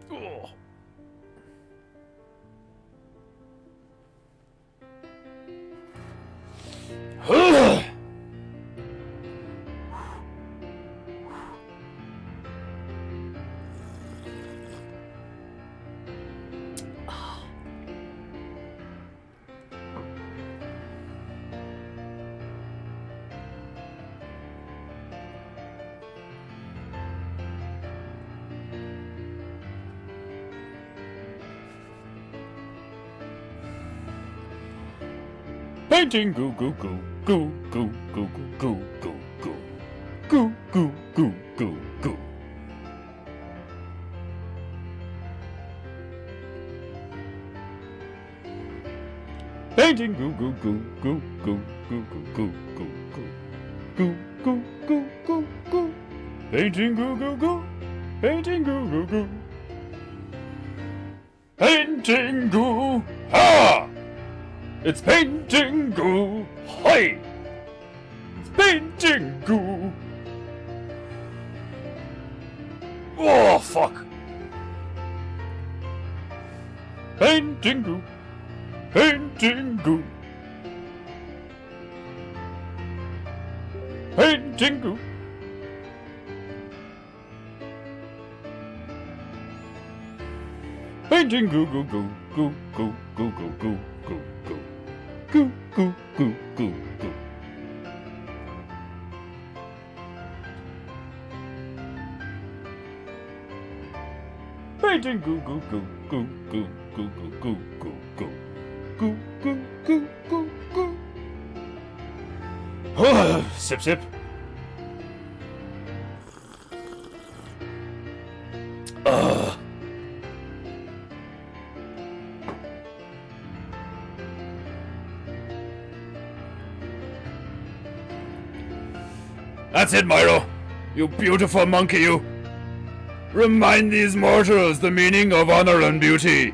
Oh. Painting goo goo goo goo goo goo goo goo goo goo goo goo goo goo. Painting goo goo goo goo goo goo goo goo goo goo goo goo goo. Painting goo goo goo. Painting goo goo goo. Painting goo. Ha! It's painting goo. Hi! It's painting goo. Oh, fuck. Painting goo. Painting goo. Painting goo. Painting goo goo goo goo goo goo goo goo goo goo. Goo goo goo goo goo. Painting goo goo goo goo goo goo goo goo goo goo. Goo goo goo goo goo. Sip sip. That's it, Myro. You beautiful monkey, you. Remind these mortals the meaning of honor and beauty.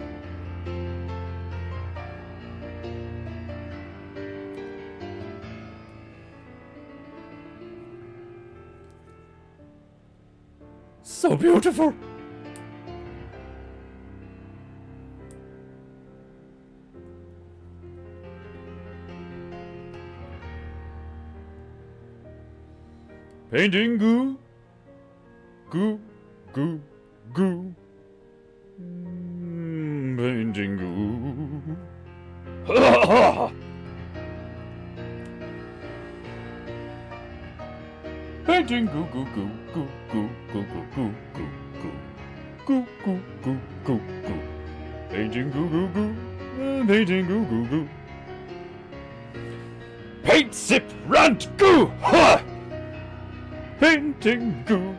So beautiful. Painting goo. Goo. Goo. Goo. Painting goo. Ha ha! Painting goo goo goo goo goo goo goo goo goo goo goo goo goo goo. Painting goo goo goo. Painting goo goo goo. Paint sip rant goo. Ha! Painting goo.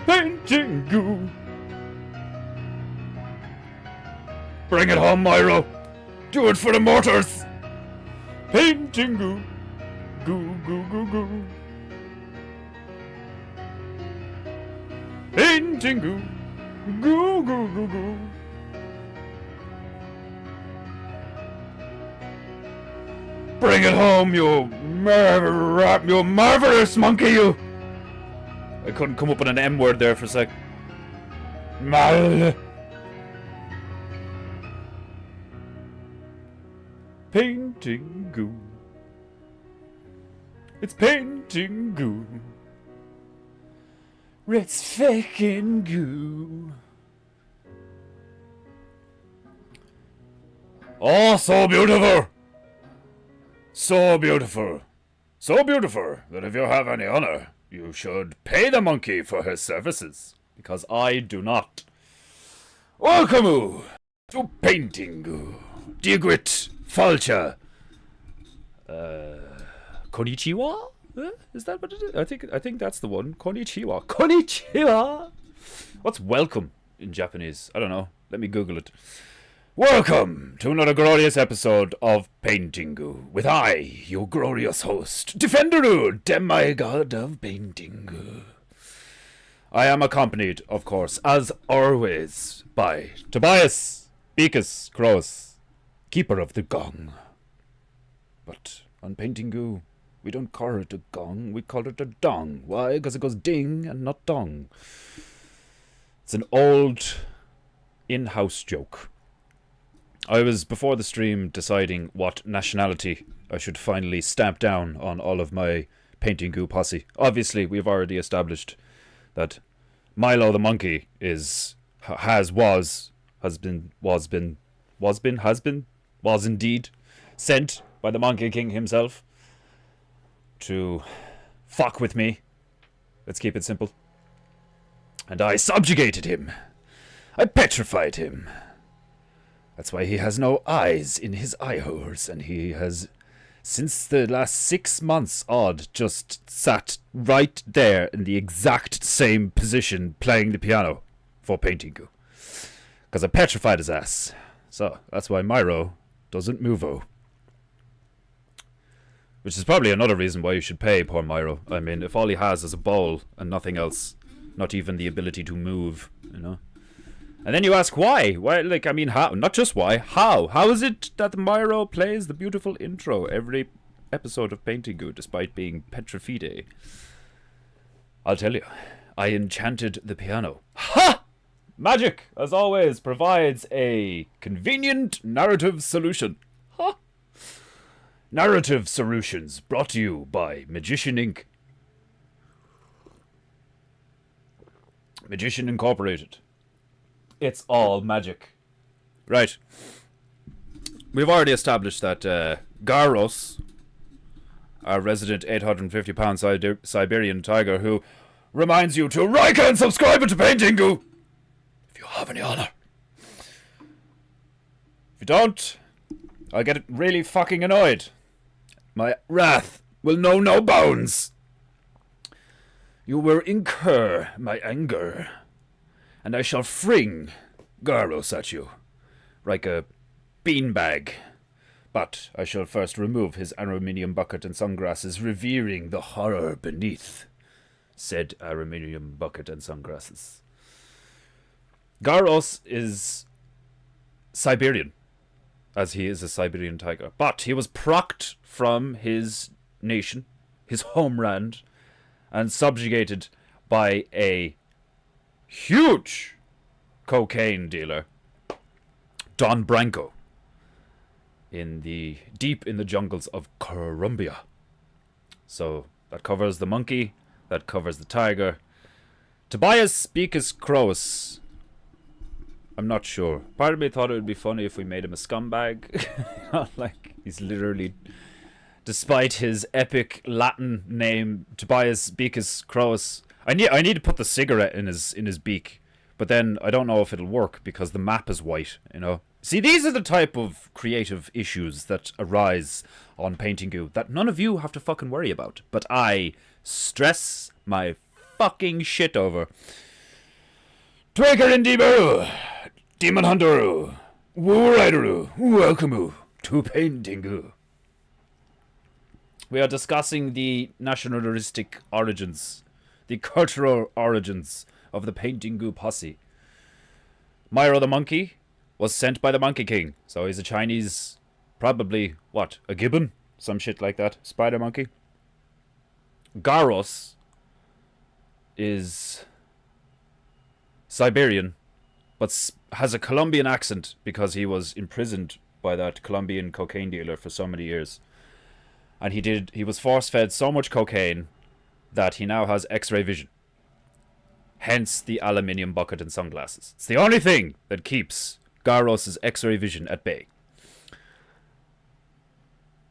Painting goo. Bring it home, Myro. Do it for the mortars. Painting goo. Goo goo goo goo. Painting goo. Goo goo goo goo. Bring it home, you marvelous monkey, you! I couldn't come up with an M word there for a sec. Mal. Painting goo. It's painting goo. It's faking goo. Oh, so beautiful! So beautiful. So beautiful that if you have any honor, you should pay the monkey for his services. Because I do not. Welcome to Paintingu. Digwit Falcha. Konnichiwa? Is that what it is? I think that's the one. Konnichiwa. Konnichiwa! What's welcome in Japanese? I don't know. Let me Google it. Welcome to another glorious episode of Paintingu, with I, your glorious host, Defenderu, demigod of Paintingu. I am accompanied, of course, as always, by Tobias Beakus Cross, keeper of the gong. But on Paintingu, we don't call it a gong, we call it a dong. Why? Because it goes ding and not dong. It's an old in-house joke. I was, before the stream, deciding what nationality I should finally stamp down on all of my Painting Goo posse. Obviously, we've already established that Milo the monkey was indeed sent by the Monkey King himself to fuck with me. Let's keep it simple. And I subjugated him. I petrified him. That's why he has no eyes in his eye holes, and he has, since the last 6 months odd, just sat right there in the exact same position playing the piano for Painting Goo. Because I petrified his ass. So, that's why Myro doesn't move-o. Which is probably another reason why you should pay poor Myro. I mean, if all he has is a bowl and nothing else, not even the ability to move, you know. And then you ask why? Why, like, I mean, how? Not just why, how? How is it that Myro plays the beautiful intro every episode of Painting Goo, despite being petrified? I'll tell you. I enchanted the piano. Ha! Magic, as always, provides a convenient narrative solution. Ha! Narrative solutions brought to you by Magician Inc. Magician Incorporated. It's all magic. Right. We've already established that Garos, our resident 850-pound Siberian tiger, who reminds you to like and subscribe to Painting Goo if you have any honor. If you don't, I'll get really fucking annoyed. My wrath will know no bounds. You will incur my anger, and I shall fling Garos at you, like a beanbag. But I shall first remove his aluminium bucket and sunglasses, revering the horror beneath said aluminium bucket and sunglasses. Garos is Siberian, as he is a Siberian tiger. But he was procked from his nation, his homeland, and subjugated by a huge cocaine dealer, Don Branco, deep in the jungles of Colombia. So that covers the monkey, that covers the tiger. Tobias Beakus Crows. I'm not sure. Part of me thought it would be funny if we made him a scumbag. Like, he's literally, despite his epic Latin name, Tobias Beakus Crows. I need to put the cigarette in his beak, but then I don't know if it'll work because the map is white, you know. See, these are the type of creative issues that arise on Painting Goo that none of you have to fucking worry about, but I stress my fucking shit over. Twaker in Deebaru, Demon Hunteru, Woo Rideru, welcome to Painting Goo. We are discussing the nationalistic origins, the cultural origins of the Painting Goo posse. Myro the monkey was sent by the Monkey King, so he's a Chinese, probably, what, a gibbon? Some shit like that. Spider monkey. Garos is Siberian, but has a Colombian accent because he was imprisoned by that Colombian cocaine dealer for so many years. And he was force-fed so much cocaine that he now has X-ray vision. Hence the aluminium bucket and sunglasses. It's the only thing that keeps Garos' X-ray vision at bay.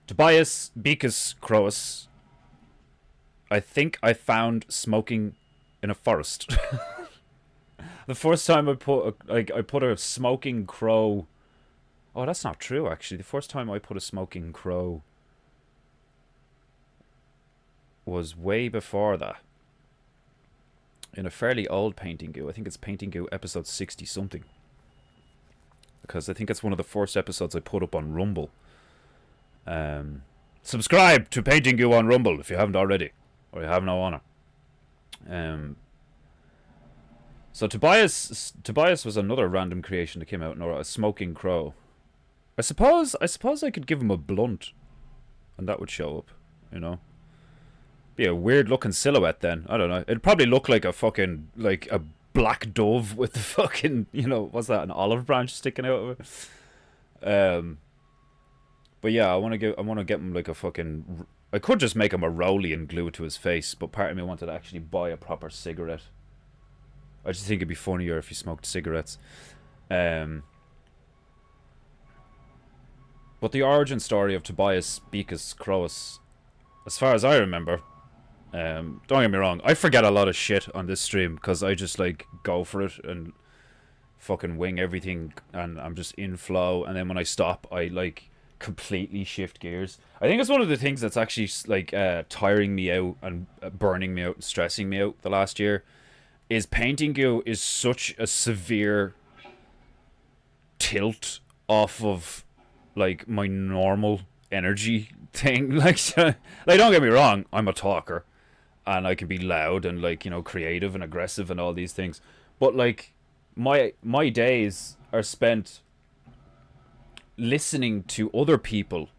Tobias Beakus Crows. I think I found smoking in a forest. The first time I put a smoking crow. Oh, that's not true, actually. The first time I put a smoking crow was way before that. In a fairly old Painting Goo. I think it's Painting Goo episode 60-something. Because I think it's one of the first episodes I put up on Rumble. Subscribe to Painting Goo on Rumble if you haven't already. Or you have no honor. So Tobias was another random creation that came out, or a smoking crow. I suppose I could give him a blunt, and that would show up, you know. Be a weird looking silhouette then. I don't know. It'd probably look like a fucking, like a black dove with the fucking, you know, what's that, an olive branch sticking out of it. But yeah, I want to get him like a fucking. I could just make him a rollie and glue it to his face, but part of me wanted to actually buy a proper cigarette. I just think it'd be funnier if he smoked cigarettes. But the origin story of Tobias Beakus Croas, as far as I remember, don't get me wrong, I forget a lot of shit on this stream because I just like go for it and fucking wing everything, and I'm just in flow, and then when I stop, I like completely shift gears. I think it's one of the things that's actually like tiring me out and burning me out and stressing me out the last year is Paintingu is such a severe tilt off of like my normal energy thing. Like don't get me wrong, I'm a talker and I can be loud and like, you know, creative and aggressive and all these things, but like my days are spent listening to other people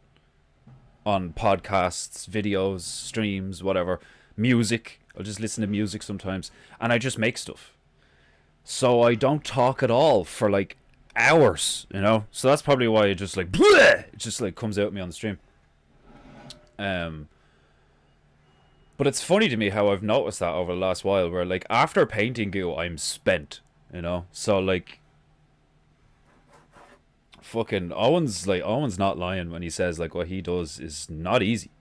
on podcasts, videos, streams, whatever, music. I'll just listen to music sometimes, and I just make stuff. So I don't talk at all for like hours, you know. So that's probably why it just like bleh, it just like comes out at me on the stream. But it's funny to me how I've noticed that over the last while, where like after Paintingu, I'm spent, you know. So like. Fucking Owen's not lying when he says like what he does is not easy,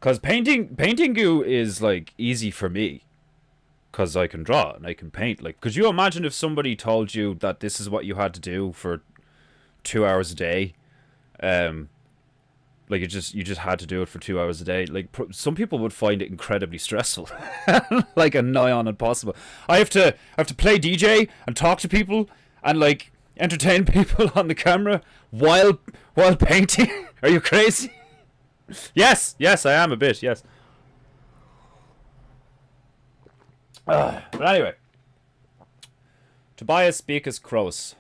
because Paintingu is like easy for me because I can draw and I can paint. Like, could you imagine if somebody told you that this is what you had to do for 2 hours a day? Like you just had to do it for 2 hours a day. Like some people would find it incredibly stressful, like a nigh on impossible. I have to play DJ and talk to people and like entertain people on the camera while painting. Are you crazy? Yes, I am a bit, yes. But anyway, Tobias Beakus Croas.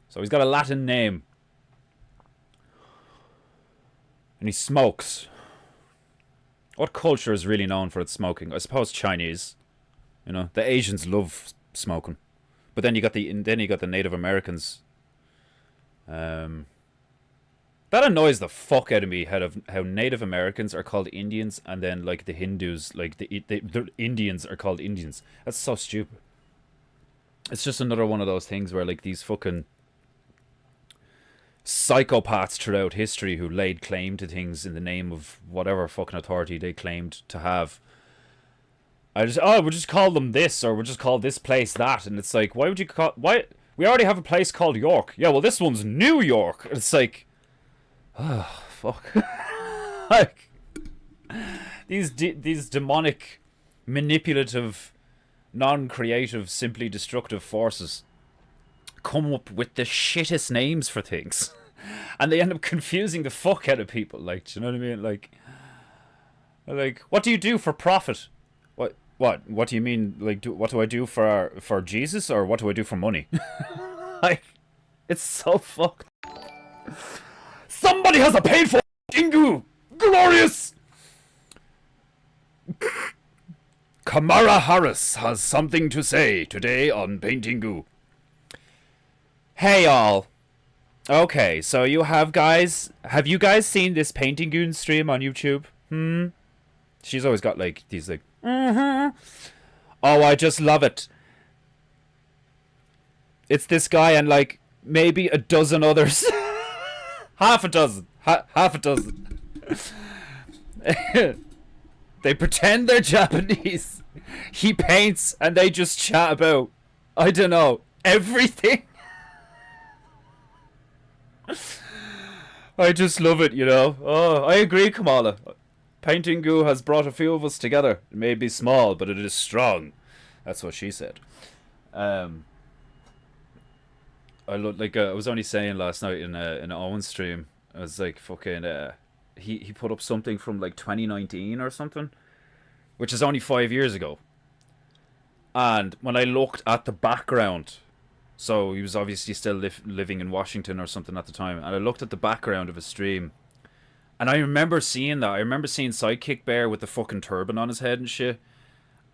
So he's got a Latin name, and he smokes. What culture is really known for its smoking? I suppose Chinese. You know, the Asians love smoking. But then you got the Native Americans. That annoys the fuck out of me. How Native Americans are called Indians, and then like the Hindus, like the Indians are called Indians. That's so stupid. It's just another one of those things where like these fucking psychopaths throughout history who laid claim to things in the name of whatever fucking authority they claimed to have. We'll just call them this, or we'll just call this place that, and it's like, why would you call, why, we already have a place called York. Yeah, well this one's New York. It's like, oh fuck. Like these demonic, manipulative, non-creative, simply destructive forces come up with the shittest names for things, and they end up confusing the fuck out of people. Like, do you know what I mean? Like, what do you do for profit? What do you mean? Like, what do I do for Jesus, or what do I do for money? Like, it's so fucked. Somebody has a painful Ingu! Glorious! Kamara Harris has something to say today on Paintingu. Hey all. Okay, so you have you guys seen this Paintingu stream on YouTube? She's always got like these like oh, I just love it. It's this guy and like maybe a dozen others. half a dozen. They pretend they're Japanese. He paints and they just chat about, I don't know, everything. I just love it, you know. Oh, I agree, Kamala. Paintingu has brought a few of us together. It may be small, but it is strong. That's what she said. I was only saying last night in an Owen stream. I was like, fucking. He put up something from like 2019 or something, which is only 5 years ago. And when I looked at the background, so he was obviously still living in Washington or something at the time, and I looked at the background of his stream. And I remember seeing that. I remember seeing Sidekick Bear with the fucking turban on his head and shit.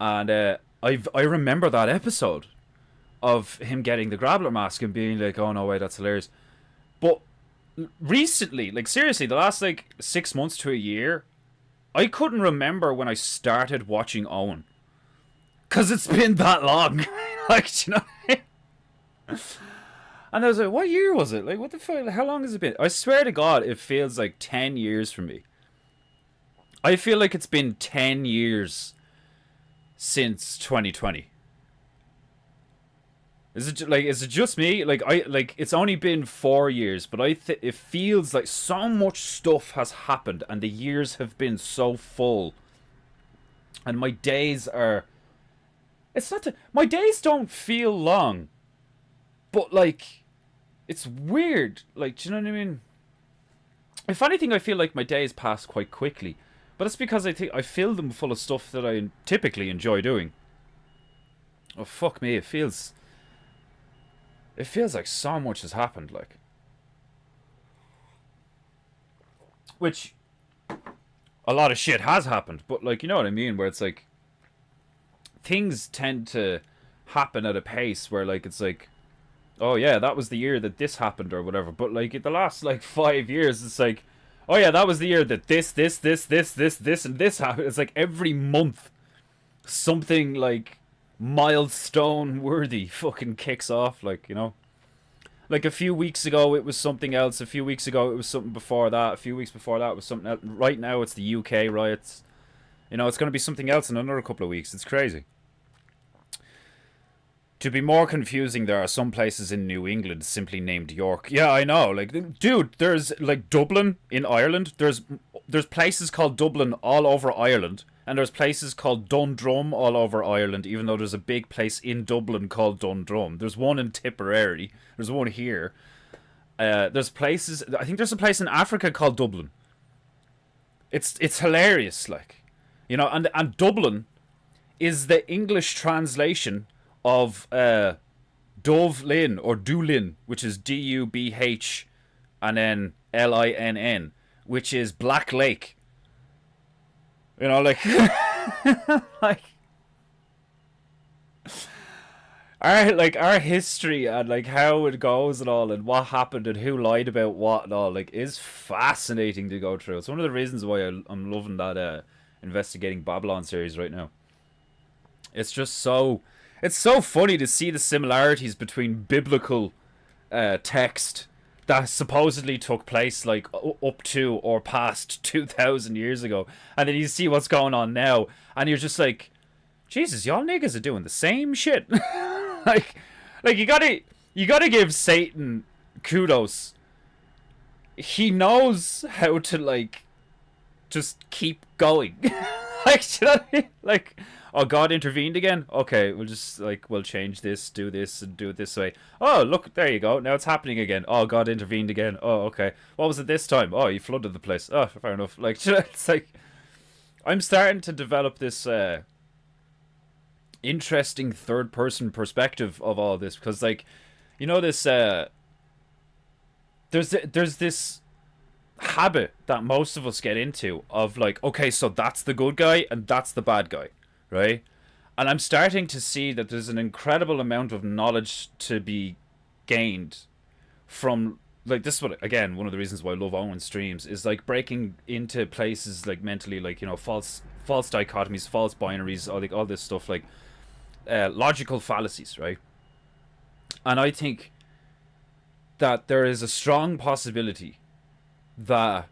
And I remember that episode of him getting the Grappler mask and being like, oh no, wait, that's hilarious. But recently, like seriously, the last like 6 months to a year, I couldn't remember when I started watching Owen. Because it's been that long. Like, do you know what I mean? And I was like, what year was it? Like, what the fuck? How long has it been? I swear to God, it feels like 10 years for me. I feel like it's been 10 years since 2020. Is it just me? It's only been 4 years, but it feels like so much stuff has happened and the years have been so full. And my days are, my days don't feel long. But like, it's weird. Like, do you know what I mean? If anything, I feel like my days pass quite quickly. But it's because I think I fill them full of stuff that I typically enjoy doing. Oh, fuck me, it feels like so much has happened, like. Which, a lot of shit has happened, but like, you know what I mean? Where it's like, things tend to happen at a pace where like, it's like, oh yeah, that was the year that this happened or whatever. But like, in the last like 5 years, it's like, oh yeah, that was the year that this, and this happened. It's like every month, something like milestone worthy fucking kicks off, like, you know. Like a few weeks ago it was something else, a few weeks ago it was something before that, a few weeks before that it was something else. Right now it's the UK riots. You know, it's going to be something else in another couple of weeks. It's crazy. To be more confusing, there are some places in New England simply named York. Yeah, I know. Like, dude, there's like Dublin in Ireland. There's places called Dublin all over Ireland. And there's places called Dundrum all over Ireland, even though there's a big place in Dublin called Dundrum. There's one in Tipperary. There's one here. There's places... I think there's a place in Africa called Dublin. It's hilarious, like. You know, and Dublin is the English translation of Dubhlin, or Doolin, which is D-U-B-H, and then L-I-N-N, which is Black Lake. You know, like, like our history and like how it goes and all, and what happened and who lied about what and all, like, is fascinating to go through. It's one of the reasons why I'm loving that Investigating Babylon series right now. It's just it's so funny to see the similarities between biblical text that supposedly took place like up to or past 2,000 years ago, and then you see what's going on now, and you're just like, Jesus, y'all niggas are doing the same shit. like you gotta give Satan kudos. He knows how to like just keep going. Like, you know what I mean? Like, oh, God intervened again? Okay, we'll change this, do this, and do it this way. Oh, look, there you go. Now it's happening again. Oh, God intervened again. Oh, okay. What was it this time? Oh, you flooded the place. Oh, fair enough. Like, it's like, I'm starting to develop this interesting third-person perspective of all this, because, like, you know, this, there's this habit that most of us get into of like, okay, so that's the good guy and that's the bad guy, right? And I'm starting to see that there's an incredible amount of knowledge to be gained from, like, this is what, again, one of the reasons why I love Owen streams, is like breaking into places like mentally, like, you know, false dichotomies, false binaries, all this stuff, like logical fallacies, right? And I think that there is a strong possibility that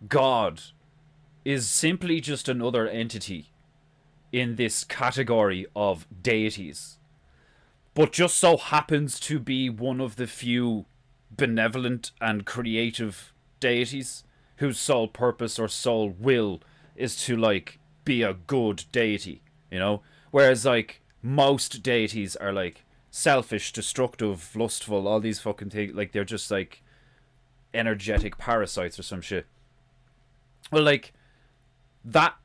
God is simply just another entity in this category of deities, but just so happens to be one of the few benevolent and creative deities whose sole purpose or sole will is to, like, be a good deity, you know? Whereas, like, most deities are, like, selfish, destructive, lustful, all these fucking things. Like, they're just, like, energetic parasites or some shit. Well, like, that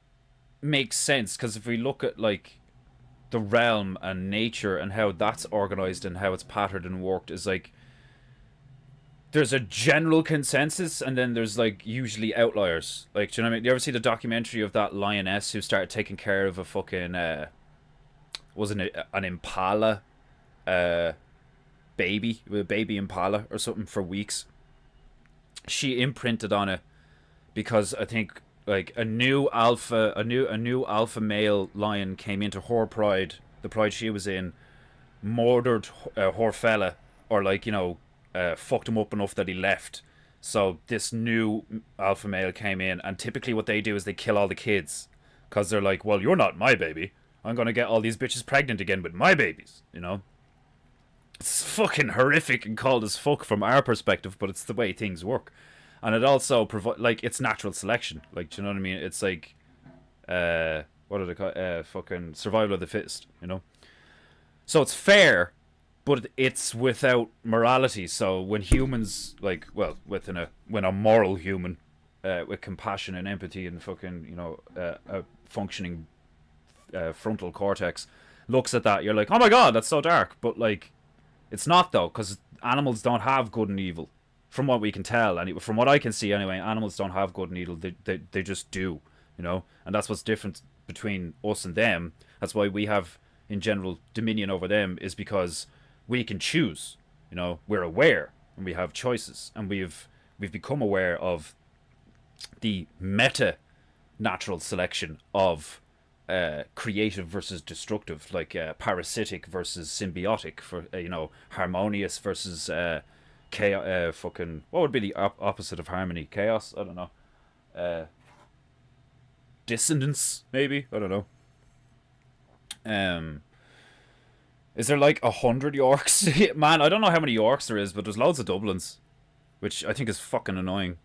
makes sense, because if we look at, like, the realm and nature and how that's organized and how it's patterned and worked, is like, there's a general consensus, and then there's like usually outliers. Like, do you know what I mean? You ever see the documentary of that lioness who started taking care of a fucking wasn't it an impala uh baby, a baby impala or something for weeks? She imprinted on it because I think like a new alpha male lion came into her pride, the pride she was in, murdered her fella, or like, you know, fucked him up enough that he left. So this new alpha male came in, and typically what they do is they kill all the kids, because they're like, well, you're not my baby. I'm gonna get all these bitches pregnant again with my babies, you know. It's fucking horrific and cold as fuck from our perspective, but it's the way things work. And it also provide, like, it's natural selection. Like, do you know what I mean? It's like, what do they call fucking survival of the fittest, you know? So it's fair, but it's without morality. So when humans, like, well, when a moral human, with compassion and empathy and fucking, you know, a functioning frontal cortex looks at that, you're like, oh my god, that's so dark. But like, it's not though, because animals don't have good and evil, from what we can tell. And from what I can see anyway, animals don't have good and evil. They just do, you know. And that's what's different between us and them. That's why we have, in general, dominion over them, is because we can choose. You know, we're aware and we have choices, and we've become aware of the meta natural selection of creative versus destructive, like parasitic versus symbiotic, for you know, harmonious versus chaos. Fucking, what would be the opposite of harmony? Chaos? I don't know. Dissonance, maybe? I don't know. Is there like 100 Yorks? Man, I don't know how many Yorks there is, but there's loads of Dublins, which I think is fucking annoying.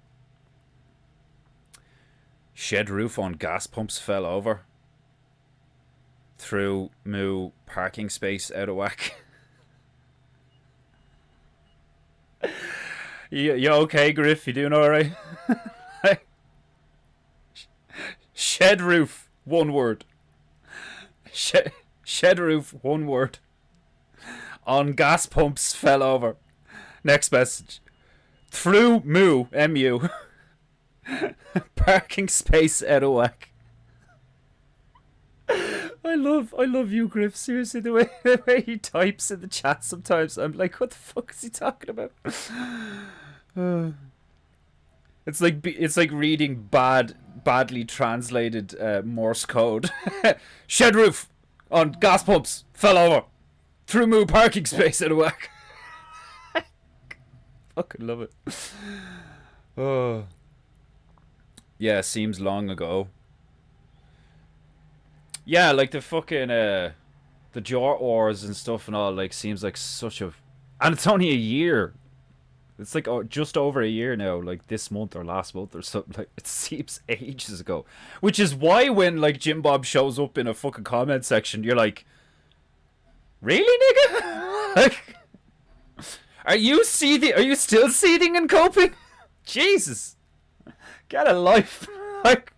Shed roof on gas pumps fell over. Through moo parking space out of whack. You okay, Griff? You doing alright? Shed roof, one word. Shed roof, one word. On gas pumps fell over. Next message. Through moo, M-U. Parking space out of whack. I love you, Griff. Seriously, the way he types in the chat sometimes, I'm like, what the fuck is he talking about? It's like reading badly translated Morse code. Shed roof on gas pumps fell over. Through moo parking space out of whack. Fucking love it. Oh. Yeah, seems long ago. Yeah, like the fucking the Jort Wars and stuff and all, like, seems like such a, and it's only a year. It's like just over a year now, like this month or last month or something. Like, it seems ages ago. Which is why when like Jim Bob shows up in a fucking comment section, you're like, really, nigga? Like, are you seething? Are you still seething and coping? Jesus, get a life. Like,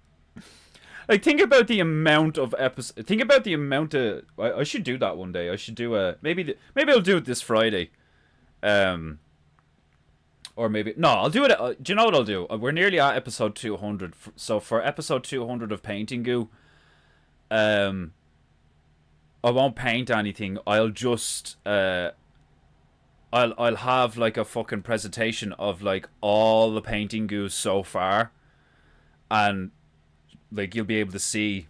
think about the amount of episodes. Think about the amount of. I should do that one day. I should do a maybe I'll do it this Friday. Or maybe no, I'll do it. Do you know what I'll do? We're nearly at episode 200. So for episode 200 of Painting Goo, I won't paint anything. I'll just I'll have like a fucking presentation of like all the Painting Goos so far, and like you'll be able to see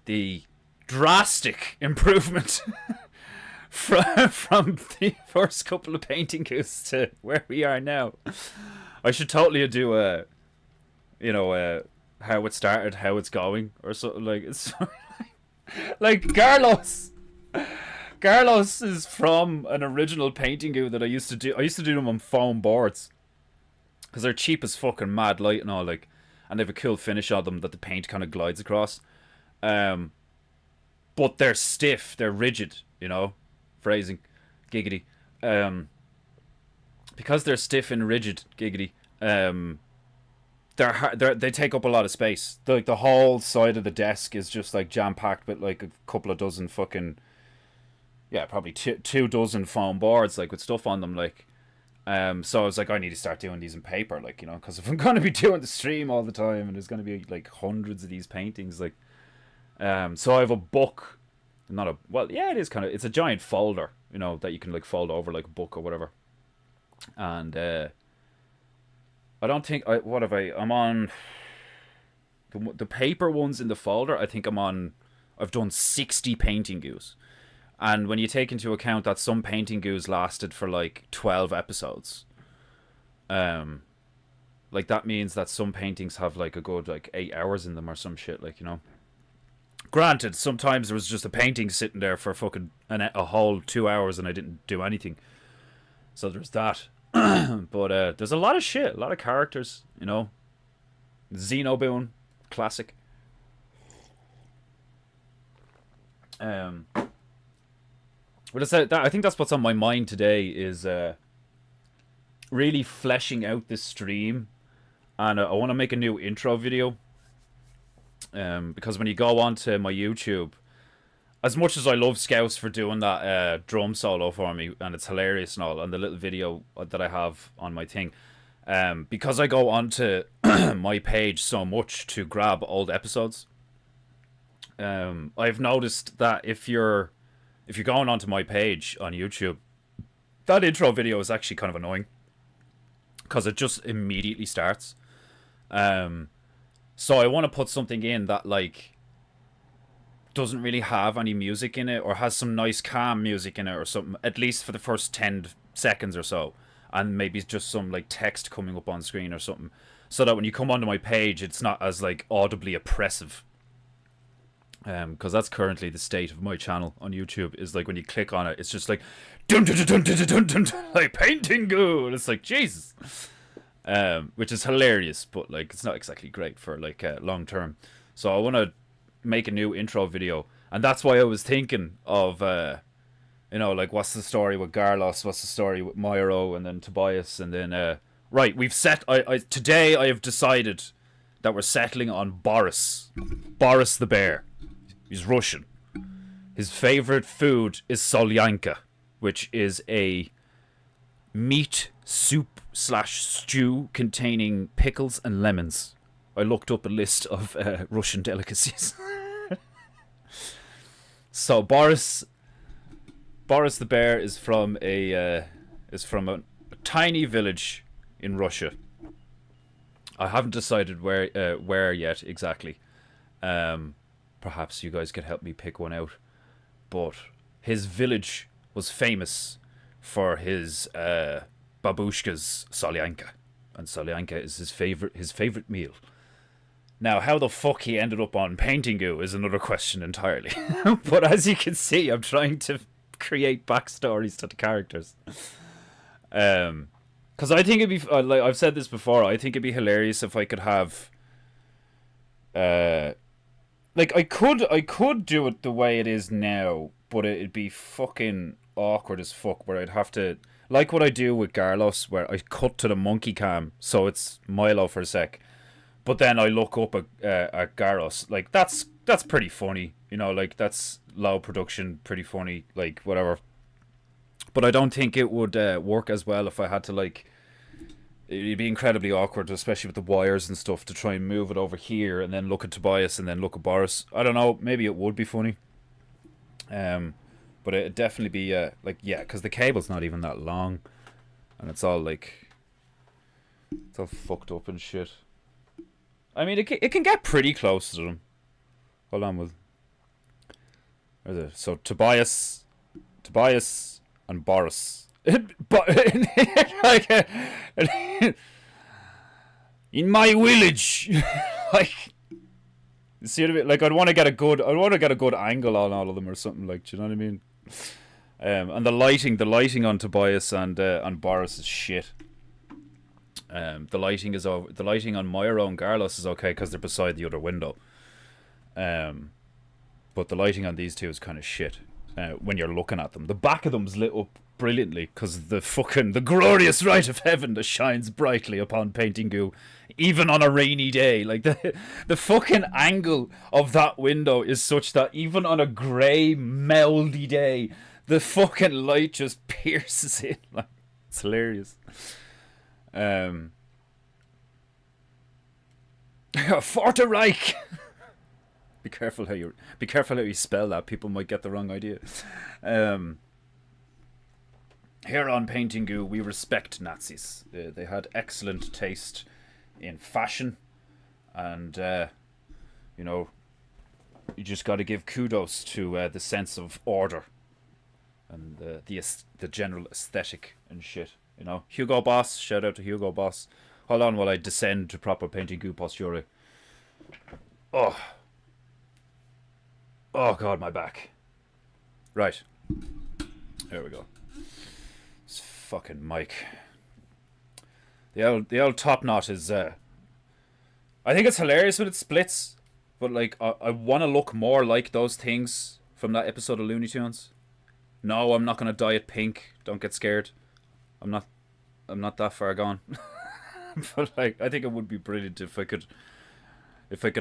the drastic improvement from the first couple of Painting Goos to where we are now. I should totally do a, you know, how it started, how it's going, or something. Like, it's like Carlos is from an original Painting Goo that I used to do. I used to do them on foam boards because they're cheap as fucking mad light and all, like, and they have a cool finish on them that the paint kind of glides across. But they're stiff, they're rigid, you know, phrasing, giggity. Because they're stiff and rigid, giggity. They take up a lot of space. Like the whole side of the desk is just like jam packed with like a couple of dozen fucking, yeah, probably two dozen foam boards, like with stuff on them, like. So I was like, I need to start doing these in paper, like, you know, because if I'm going to be doing the stream all the time and there's going to be like hundreds of these paintings, like, so I have a book, not a, well, yeah, it is kind of, it's a giant folder, you know, that you can like fold over like a book or whatever. And I don't think I'm on the paper ones in the folder. I think I've done 60 painting goos. And when you take into account that some painting goos lasted for like 12 episodes, like that means that some paintings have like a good like 8 hours in them or some shit, like, you know. Granted, sometimes there was just a painting sitting there for fucking a whole 2 hours and I didn't do anything. So there's that. But there's a lot of shit, a lot of characters, you know. Xenoboon, classic. But I think that's what's on my mind today is really fleshing out this stream, and I want to make a new intro video. Because when you go onto my YouTube, as much as I love Scouts for doing that drum solo for me, and it's hilarious and all, and the little video that I have on my thing, because I go onto my page so much to grab old episodes, I've noticed that if you're going onto my page on YouTube, that intro video is actually kind of annoying because it just immediately starts. So I want to put something in that like doesn't really have any music in it, or has some nice calm music in it or something, at least for the first 10 seconds or so, and maybe just some like text coming up on screen or something, so that when you come onto my page it's not as like audibly oppressive. Because that's currently the state of my channel on YouTube, is like when you click on it, it's just like dun dun dun dun dun dun dun, like painting go, and it's like Jesus, which is hilarious, but like it's not exactly great for like long term. So I want to make a new intro video, and that's why I was thinking of you know, like what's the story with Garlos, what's the story with Myro, and then Tobias, and then right, we've set. Today I have decided that we're settling on Boris the bear. He's Russian. His favorite food is solyanka, which is a meat soup / stew containing pickles and lemons. I looked up a list of Russian delicacies. So Boris the bear is from a tiny village in Russia. I haven't decided where yet exactly. Perhaps you guys could help me pick one out. But his village was famous for his babushka's solyanka, and solyanka is his favorite meal. Now, how the fuck he ended up on Paintingu is another question entirely. But as you can see, I'm trying to create backstories to the characters. Because I think it'd be like I've said this before. I think it'd be hilarious if I could have. Like I could do it the way it is now, but it'd be fucking awkward as fuck. Where I'd have to, like what I do with Garlos, where I cut to the monkey cam, so it's Milo for a sec, but then I look up at Garlos. Like that's pretty funny, you know. Like that's low production, pretty funny, like whatever. But I don't think it would work as well if I had to like. It'd be incredibly awkward, especially with the wires and stuff, to try and move it over here and then look at Tobias and then look at Boris. I don't know. Maybe it would be funny. But it'd definitely be like, yeah, because the cable's not even that long, and it's all like, it's all fucked up and shit. I mean, it can get pretty close to them. Hold on, so Tobias, and Boris. But like in my village, like, see what I mean? Like I'd want to get a good angle on all of them or something, like, do you know what I mean? And the lighting on Tobias and Boris is shit. The lighting on Myro and Garlos is okay because they're beside the other window. But the lighting on these two is kind of shit. When you're looking at them, the back of them's lit up brilliantly because the glorious light of heaven that shines brightly upon Paintingu, even on a rainy day. Like the fucking angle of that window is such that even on a grey, mouldy day, the fucking light just pierces in. Like, It's hilarious. Forterreich. Be careful how you spell that. People might get the wrong idea. Here on Paintingu, we respect Nazis. They had excellent taste in fashion, and you know, you just got to give kudos to the sense of order and the general aesthetic and shit. You know, Hugo Boss. Shout out to Hugo Boss. Hold on while I descend to proper Paintingu posture. Oh god, my back. Right. There we go. This fucking mic. The old top knot is I think it's hilarious when it splits, but like I want to look more like those things from that episode of Looney Tunes. No, I'm not gonna dye it pink. Don't get scared. I'm not that far gone. But like, I think it would be brilliant if I could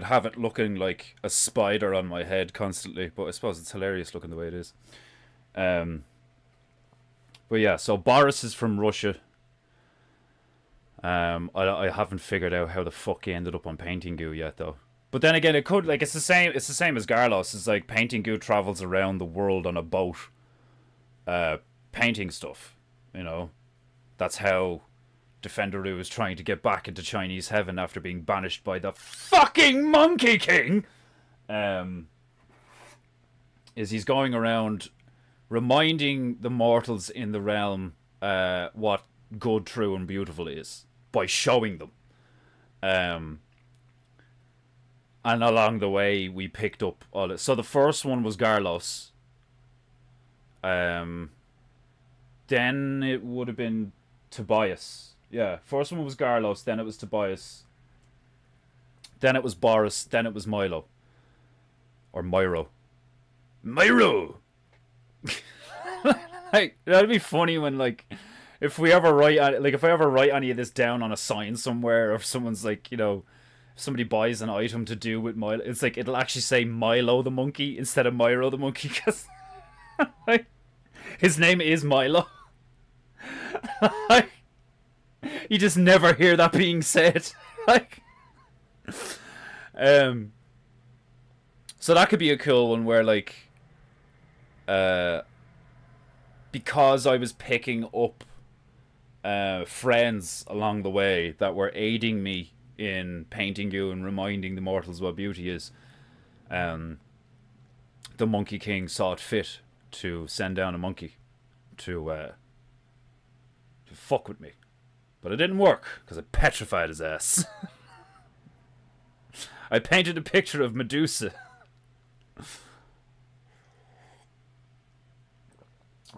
have it looking like a spider on my head constantly. But I suppose it's hilarious looking the way it is. But yeah, so Boris is from Russia. I haven't figured out how the fuck he ended up on Paintingu yet though. But then again, it could, like, it's the same as Garlos. It's like Paintingu travels around the world on a boat, painting stuff. You know, that's how Defenderoo is trying to get back into Chinese heaven after being banished by the fucking Monkey King. Is he's going around reminding the mortals in the realm what good, true, and beautiful is by showing them. And along the way, we picked up all it. So the first one was Garlos. Then it would have been Tobias. Yeah, first one was Garlos, then it was Tobias. Then it was Boris, then it was Milo. Or Myro. Myro! Like, that'd be funny when, like, if I ever write any of this down on a sign somewhere, or if someone's like, you know, if somebody buys an item to do with Milo, it's like, it'll actually say Milo the monkey instead of Myro the monkey, because like, his name is Milo. Like, you just never hear that being said. Like, so that could be a cool one where, like, because I was picking up friends along the way that were aiding me in Paintingu and reminding the mortals what beauty is, the Monkey King saw it fit to send down a monkey to fuck with me. But it didn't work, because I petrified his ass. I painted a picture of Medusa.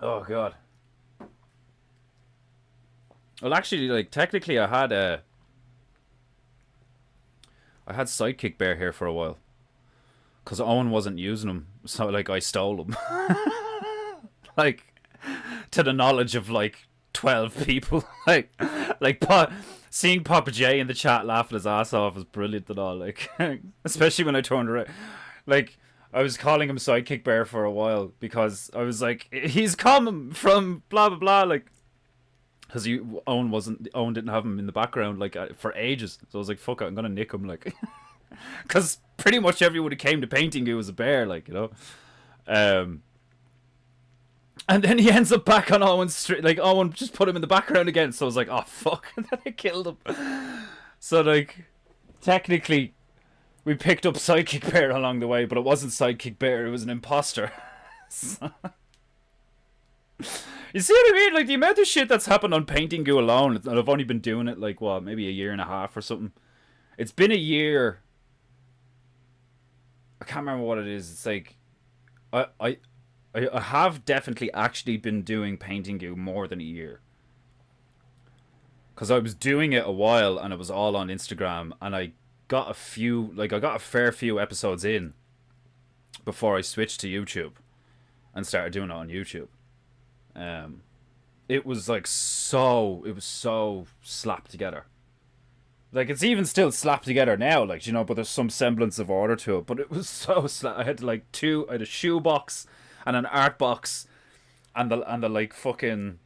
Oh, God. Well, actually, like, technically I had Sidekick Bear here for a while. Because Owen wasn't using him, so, like, I stole him. Like, to the knowledge of, like, 12 people. Seeing Papa J in the chat laughing his ass off was brilliant and all. Like, especially when I turned around. Like, I was calling him Sidekick Bear for a while because I was like, he's coming from blah blah blah, like, because Owen didn't have him in the background like for ages. So I was like, fuck it, I'm gonna nick him, like, because pretty much everyone who came to Paintingu was a bear, like, you know. And then he ends up back on Owen's street. Like, Owen just put him in the background again. So I was like, oh, fuck. And then I killed him. So, like, technically, we picked up Sidekick Bear along the way, but it wasn't Sidekick Bear. It was an imposter. So... You see what I mean? Like, the amount of shit that's happened on Paintingu alone, and I've only been doing it, like, what, maybe a year and a half or something. It's been a year. I can't remember what it is. It's like, I have definitely actually been doing Paintingu more than a year. Because I was doing it a while and it was all on Instagram, and I got a fair few episodes in before I switched to YouTube and started doing it on YouTube. It was so slapped together. Like, it's even still slapped together now, like, you know, but there's some semblance of order to it. But it was so slapped. I had a shoe box and an art box, and the like fucking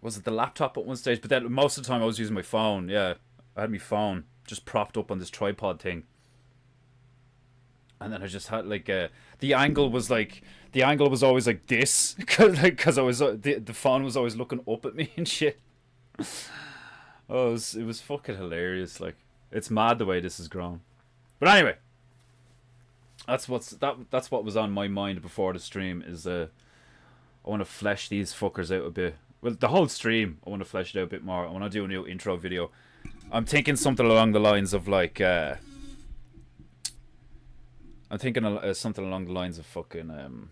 was it the laptop at one stage? But then most of the time I was using my phone. Yeah, I had my phone just propped up on this tripod thing, and then I just had like the angle was like the angle was always like this because I was the phone was always looking up at me and shit. Oh, it was fucking hilarious. Like, it's mad the way this has grown. But anyway, that's what was on my mind before the stream. Is I want to flesh these fuckers out a bit. Well, the whole stream, I want to flesh it out a bit more. I want to do a new intro video. I'm thinking something along the lines of like. I'm thinking something along the lines of fucking.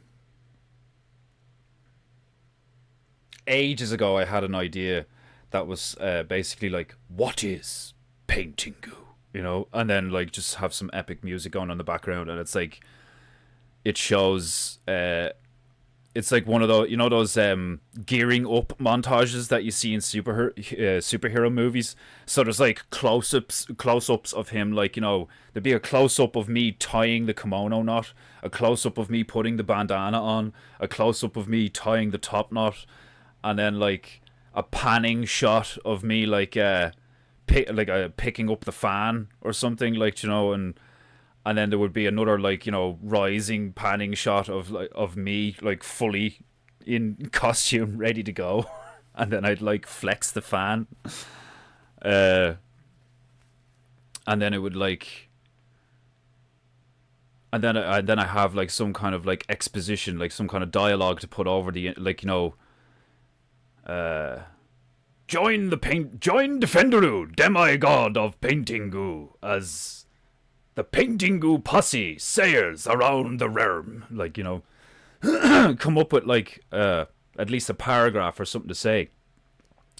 Ages ago, I had an idea that was basically like, what is PEINTEINGU? You know, and then like just have some epic music on in the background, and it's like, it shows. It's like one of those, you know, those gearing up montages that you see in superhero movies. So there's like close-ups of him, like, you know, there'd be a close-up of me tying the kimono knot, a close-up of me putting the bandana on, a close-up of me tying the top knot, and then like a panning shot of me like picking up the fan or something, like, you know, and then there would be another, like, you know, rising panning shot of me like fully in costume ready to go, and then I'd like flex the fan, and then it would like, and then I have like some kind of like exposition, like some kind of dialogue to put over the, like, you know, join Defenderu, demigod of PEINTEINGU, as the PEINTEINGU posse sails around the realm. Like, you know, come up with like at least a paragraph or something to say,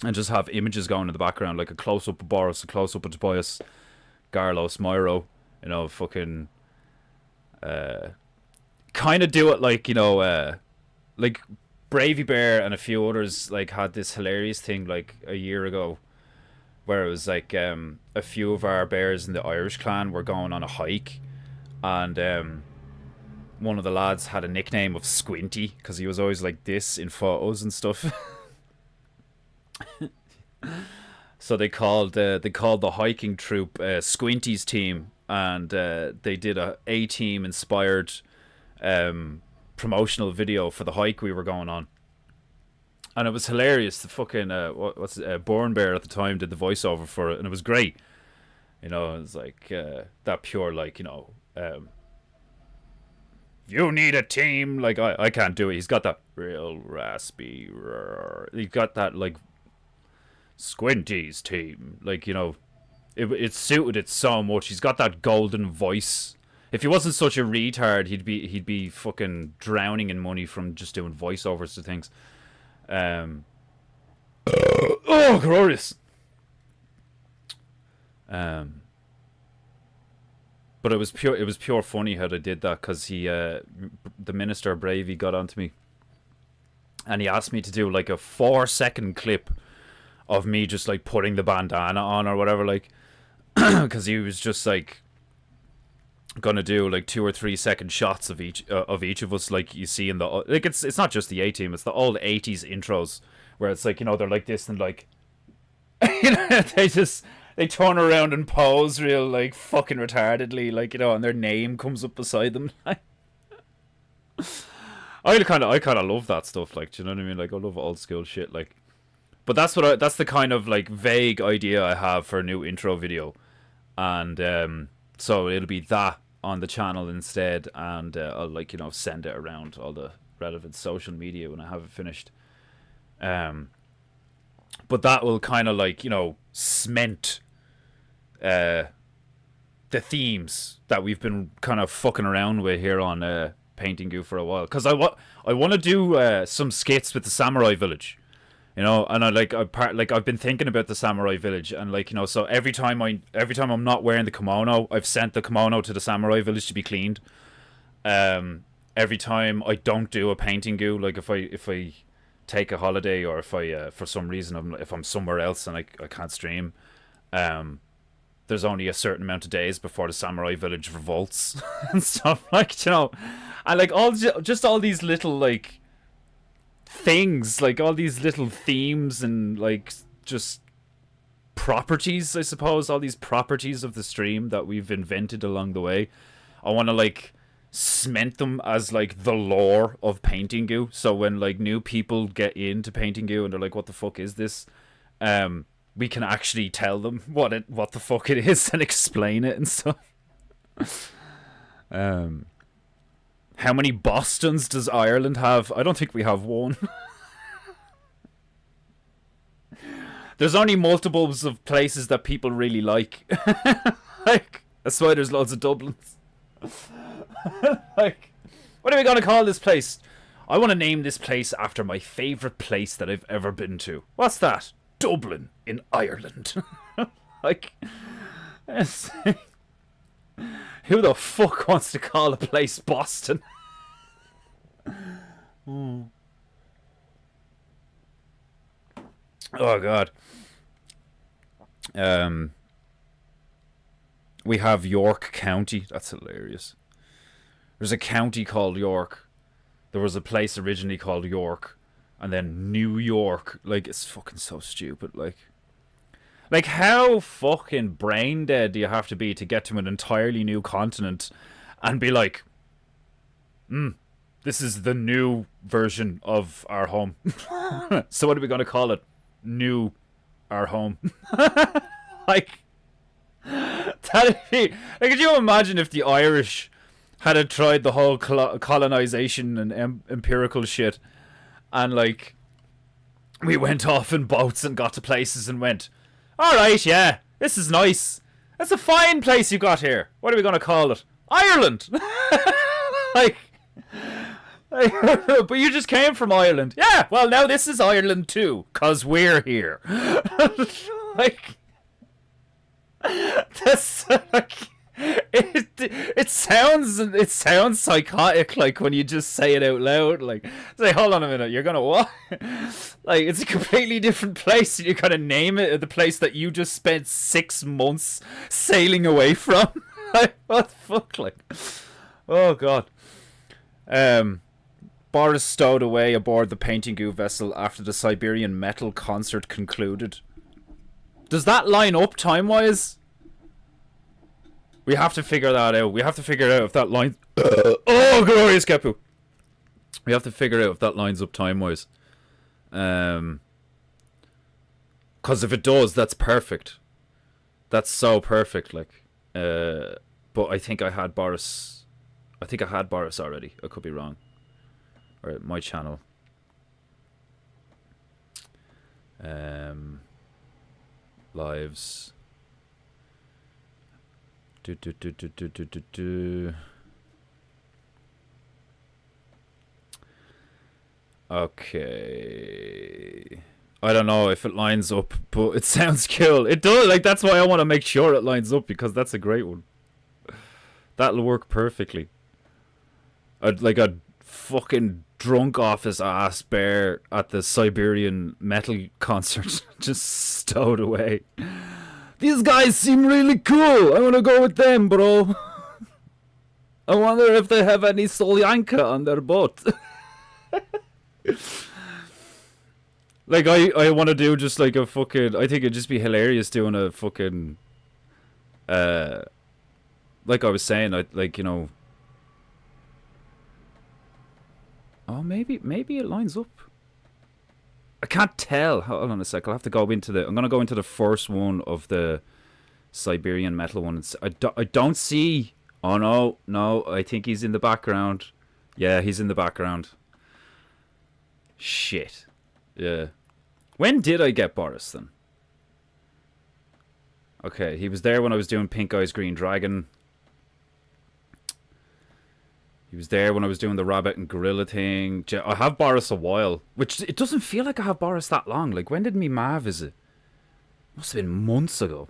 and just have images going in the background, like a close up of Boris, a close up of Tobias, Garlos, Myro, you know, fucking kind of do it like, you know, like Bravey Bear and a few others like had this hilarious thing like a year ago, where it was like a few of our bears in the Irish clan were going on a hike, and one of the lads had a nickname of Squinty because he was always like this in photos and stuff. So they called the hiking troop Squinty's team, and they did a A-Team inspired promotional video for the hike we were going on, and it was hilarious. The fucking Born Bear at the time did the voiceover for it, and it was great. You know, it was like that pure, like, you know, you need a team. Like, I can't do it. He's got that real raspy. He's got that like Squinty's team. Like, you know, it suited it so much. He's got that golden voice. If he wasn't such a retard, he'd be fucking drowning in money from just doing voiceovers to things. Oh, glorious. But it was pure funny how they did that, because the Minister Bravey got onto me, and he asked me to do like a 4-second clip of me just like putting the bandana on or whatever, like, because he was just like gonna do like 2 or 3 second shots of each of us, like you see in the, like, it's not just the A-Team, it's the old 80s intros where it's like, you know, they're like this and like you know, they turn around and pose real like fucking retardedly, like, you know, and their name comes up beside them. I kind of love that stuff, like, do you know what I mean? Like, I love old school shit, like. But that's the kind of like vague idea I have for a new intro video, and so it'll be that on the channel instead, and I'll, like, you know, send it around all the relevant social media when I have it finished. But that will kind of, like, you know, cement the themes that we've been kind of fucking around with here on PEINTEINGU for a while, because I want to do some skits with the Samurai Village. You know, and I've been thinking about the Samurai Village, and, like, you know, so every time I'm not wearing the kimono, I've sent the kimono to the Samurai Village to be cleaned. Every time I don't do a PEINTEINGU, like if I take a holiday, or if I for some reason if I'm somewhere else and I can't stream, there's only a certain amount of days before the Samurai Village revolts and stuff, like, you know, and like all these little like things, like all these little themes and like just properties, I suppose, all these properties of the stream that we've invented along the way. I want to like cement them as like the lore of PEINTEINGU. So when like new people get into PEINTEINGU and they're like, "What the fuck is this?" We can actually tell them what the fuck it is and explain it and stuff. How many Bostons does Ireland have? I don't think we have one. There's only multiples of places that people really like. Like, that's why there's loads of Dublins. Like, what are we gonna call this place? I want to name this place after my favourite place that I've ever been to. What's that? Dublin in Ireland. Like, who the fuck wants to call a place Boston? Oh god. We have York County. That's hilarious. There's a county called York. There was a place originally called York, and then New York. Like, it's fucking so stupid. Like how fucking brain dead do you have to be to get to an entirely new continent and be like, this is the new version of our home. So what are we going to call it? New our home. Like, that'd be... Like, could you imagine if the Irish had tried the whole colonization and empirical shit, and like we went off in boats and got to places and went, "Alright, yeah, this is nice. That's a fine place you got here. What are we going to call it? Ireland!" like, but you just came from Ireland. Yeah, well, now this is Ireland too, 'cause we're here. Like, that's like, it sounds psychotic, like when you just say it out loud. Like, say, hold on a minute, you're gonna what? Like, it's a completely different place, and you're gonna name it the place that you just spent 6 months sailing away from. Like, what the fuck? Like, oh god. Boris stowed away aboard the PEINTEINGU vessel after the Siberian metal concert concluded. Does that line up time-wise? We have to figure that out. We have to figure out if that line... oh, glorious Kepu! We have to figure out if that lines up time-wise. Because if it does, that's perfect. That's so perfect, like. But I think I had Boris... I think I had Boris already. I could be wrong. Or my channel. Lives. Okay. I don't know if it lines up, but it sounds cool. It does. Like, that's why I want to make sure it lines up, because that's a great one. That'll work perfectly. Like a fucking drunk off his ass bear at the Siberian metal concert, just stowed away. These guys seem really cool. I want to go with them, bro. I wonder if they have any Solyanka on their boat. Like, I want to do just like a fucking... I think it'd just be hilarious doing a fucking... like I was saying, like, you know... Oh, maybe it lines up. I can't tell. Hold on a sec. I'll have to go into the... I'm going to go into the first one of the Siberian metal one. I don't see... Oh, no. I think he's in the background. Yeah, he's in the background. Shit. Yeah. When did I get Boris, then? Okay, he was there when I was doing Pink Eyes Green Dragon. He was there when I was doing the rabbit and gorilla thing. I have Boris a while, which it doesn't feel like I have Boris that long. Like, when did me ma visit? Must have been months ago.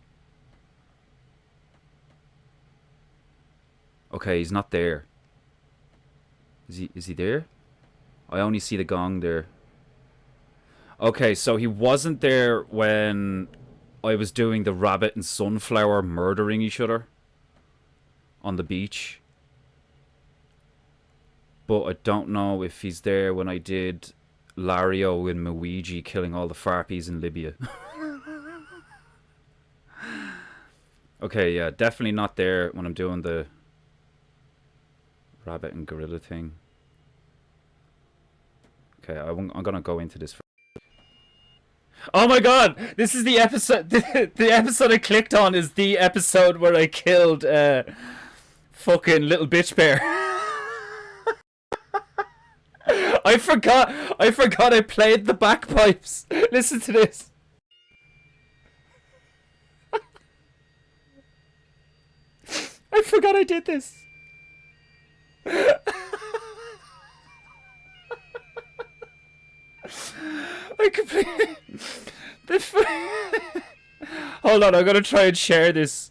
Okay, he's not there. Is he there? I only see the gong there. Okay, so he wasn't there when I was doing the rabbit and sunflower murdering each other on the beach. But I don't know if he's there when I did Lario and Luigi killing all the Farpies in Libya. Okay, yeah, definitely not there when I'm doing the rabbit and gorilla thing. Okay, I'm gonna go into this. Oh my god! This is the episode. The episode I clicked on is the episode where I killed fucking little bitch bear. I forgot I played the bagpipes. Listen to this. I forgot I did this. I completely... Hold on, I'm gonna try and share this,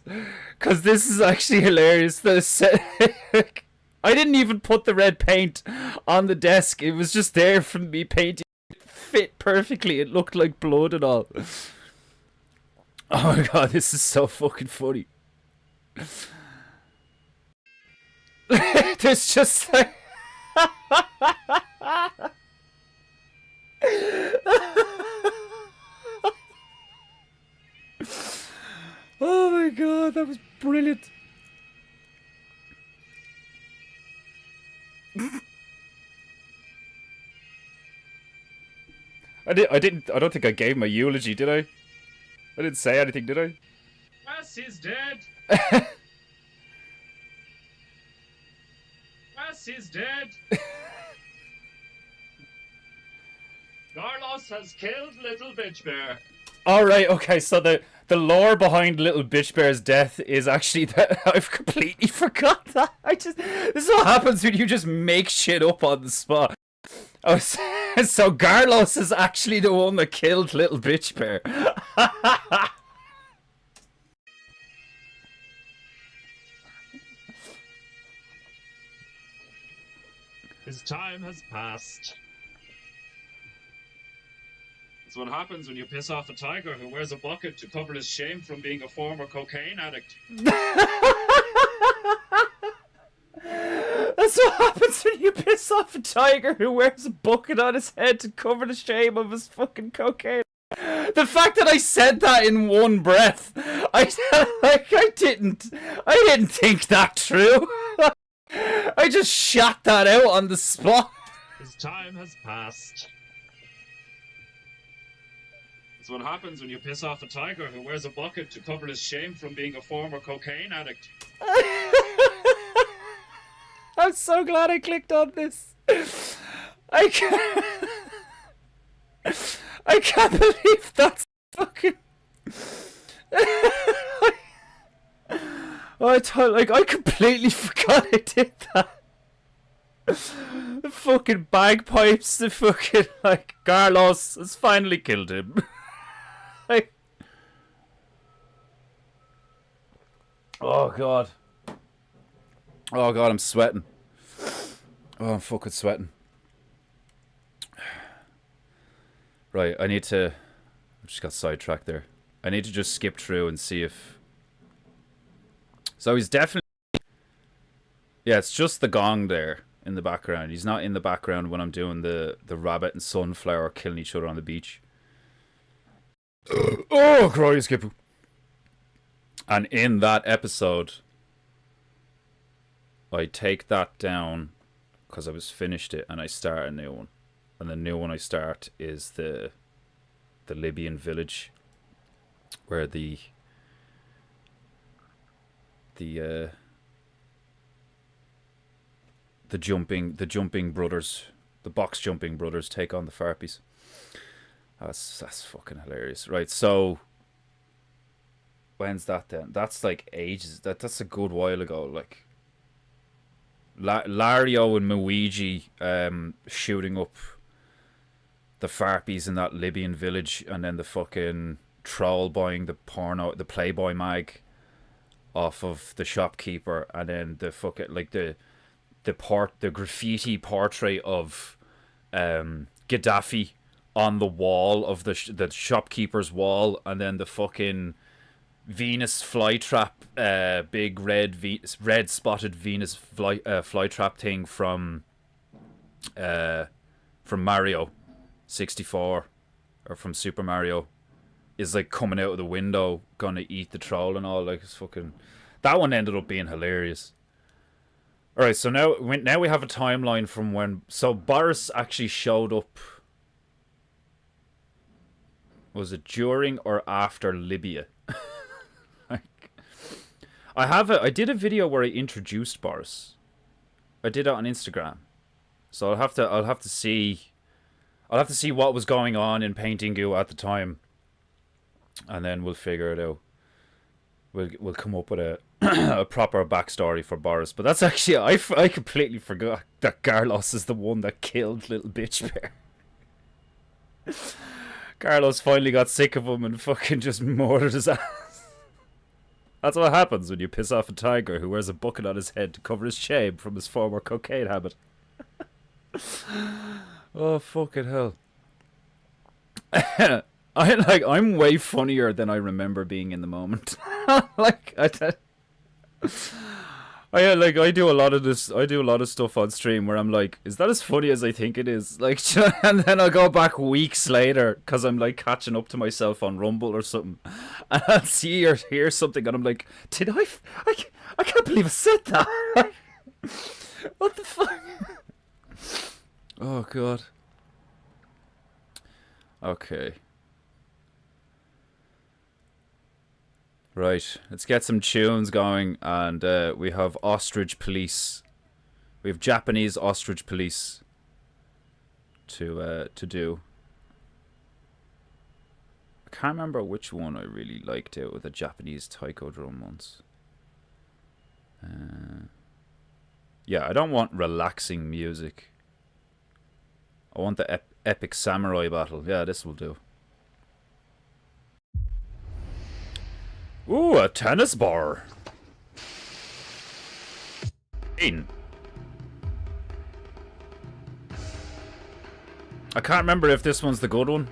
cause this is actually hilarious. I didn't even put the red paint on the desk. It was just there from me painting. It fit perfectly. It looked like blood and all. Oh my god, this is so fucking funny. There's just like... Oh my god, that was brilliant. I don't think I gave my eulogy, did I? I didn't say anything, did I? Wes is dead. Wes is dead. Carlos has killed Little Bitch Bear. Alright, okay, so the lore behind Little Bitch Bear's death is actually that I've completely forgot that. This is what happens when you just make shit up on the spot. Oh, so Carlos is actually the one that killed Little Bitch Bear. His time has passed. It's what happens when you piss off a tiger who wears a bucket to cover his shame from being a former cocaine addict. That's what happens when you piss off a tiger who wears a bucket on his head to cover the shame of his fucking cocaine. The fact that I said that in one breath, I didn't think that through. I just shot that out on the spot. His time has passed. It's what happens when you piss off a tiger who wears a bucket to cover his shame from being a former cocaine addict. I'm so glad I clicked on this. I can't believe that's fucking... I completely forgot I did that. The fucking bagpipes, the fucking, like, Carlos has finally killed him. Like... Oh god. Oh god, I'm sweating. Oh, I'm fucking sweating. Right, I just got sidetracked there. I need to just skip through and see if... So he's definitely... Yeah, it's just the gong there in the background. He's not in the background when I'm doing the rabbit and sunflower killing each other on the beach. Oh, cry, skipper. And in that episode, I take that down because I was finished it and I start a new one. And the new one I start is the Libyan village where the jumping brothers, the box jumping brothers take on the Farpies. That's fucking hilarious. Right, so when's that then? That's like ages. That's a good while ago. Like Lario and Luigi shooting up the Farpies in that Libyan village, and then the fucking troll buying the Playboy mag off of the shopkeeper, and then the fucking like the graffiti portrait of Gaddafi on the wall of the shopkeeper's wall, and then the fucking Venus flytrap, big red spotted Venus flytrap thing from Mario, 64 or from Super Mario is like coming out of the window, gonna eat the troll and all. Like, it's fucking. That one ended up being hilarious. All right, so now we have a timeline from when. So Boris actually showed up. Was it during or after Libya? Like, I did a video where I introduced Boris. I did it on Instagram. So I'll have to see what was going on in Paintingu at the time, and then we'll figure it out. We'll come up with a a proper backstory for Boris. But that's actually I completely forgot that Carlos is the one that killed little bitch bear. Carlos finally got sick of him and fucking just murdered his ass. That's what happens when you piss off a tiger who wears a bucket on his head to cover his shame from his former cocaine habit. Oh, fucking hell. I'm way funnier than I remember being in the moment. I do a lot of this. I do a lot of stuff on stream where I'm like, is that as funny as I think it is? Like, and then I'll go back weeks later because I'm like catching up to myself on Rumble or something, and I'll see or hear something, and I'm like, did I can't believe I said that. What the fuck? Oh god. Okay. Right, let's get some tunes going, and we have Ostrich Police. We have Japanese Ostrich Police to do. I can't remember which one I really liked out with the Japanese taiko drum ones. Yeah, I don't want relaxing music. I want the epic samurai battle. Yeah, this will do. Ooh, a tennis bar. I can't remember if this one's the good one.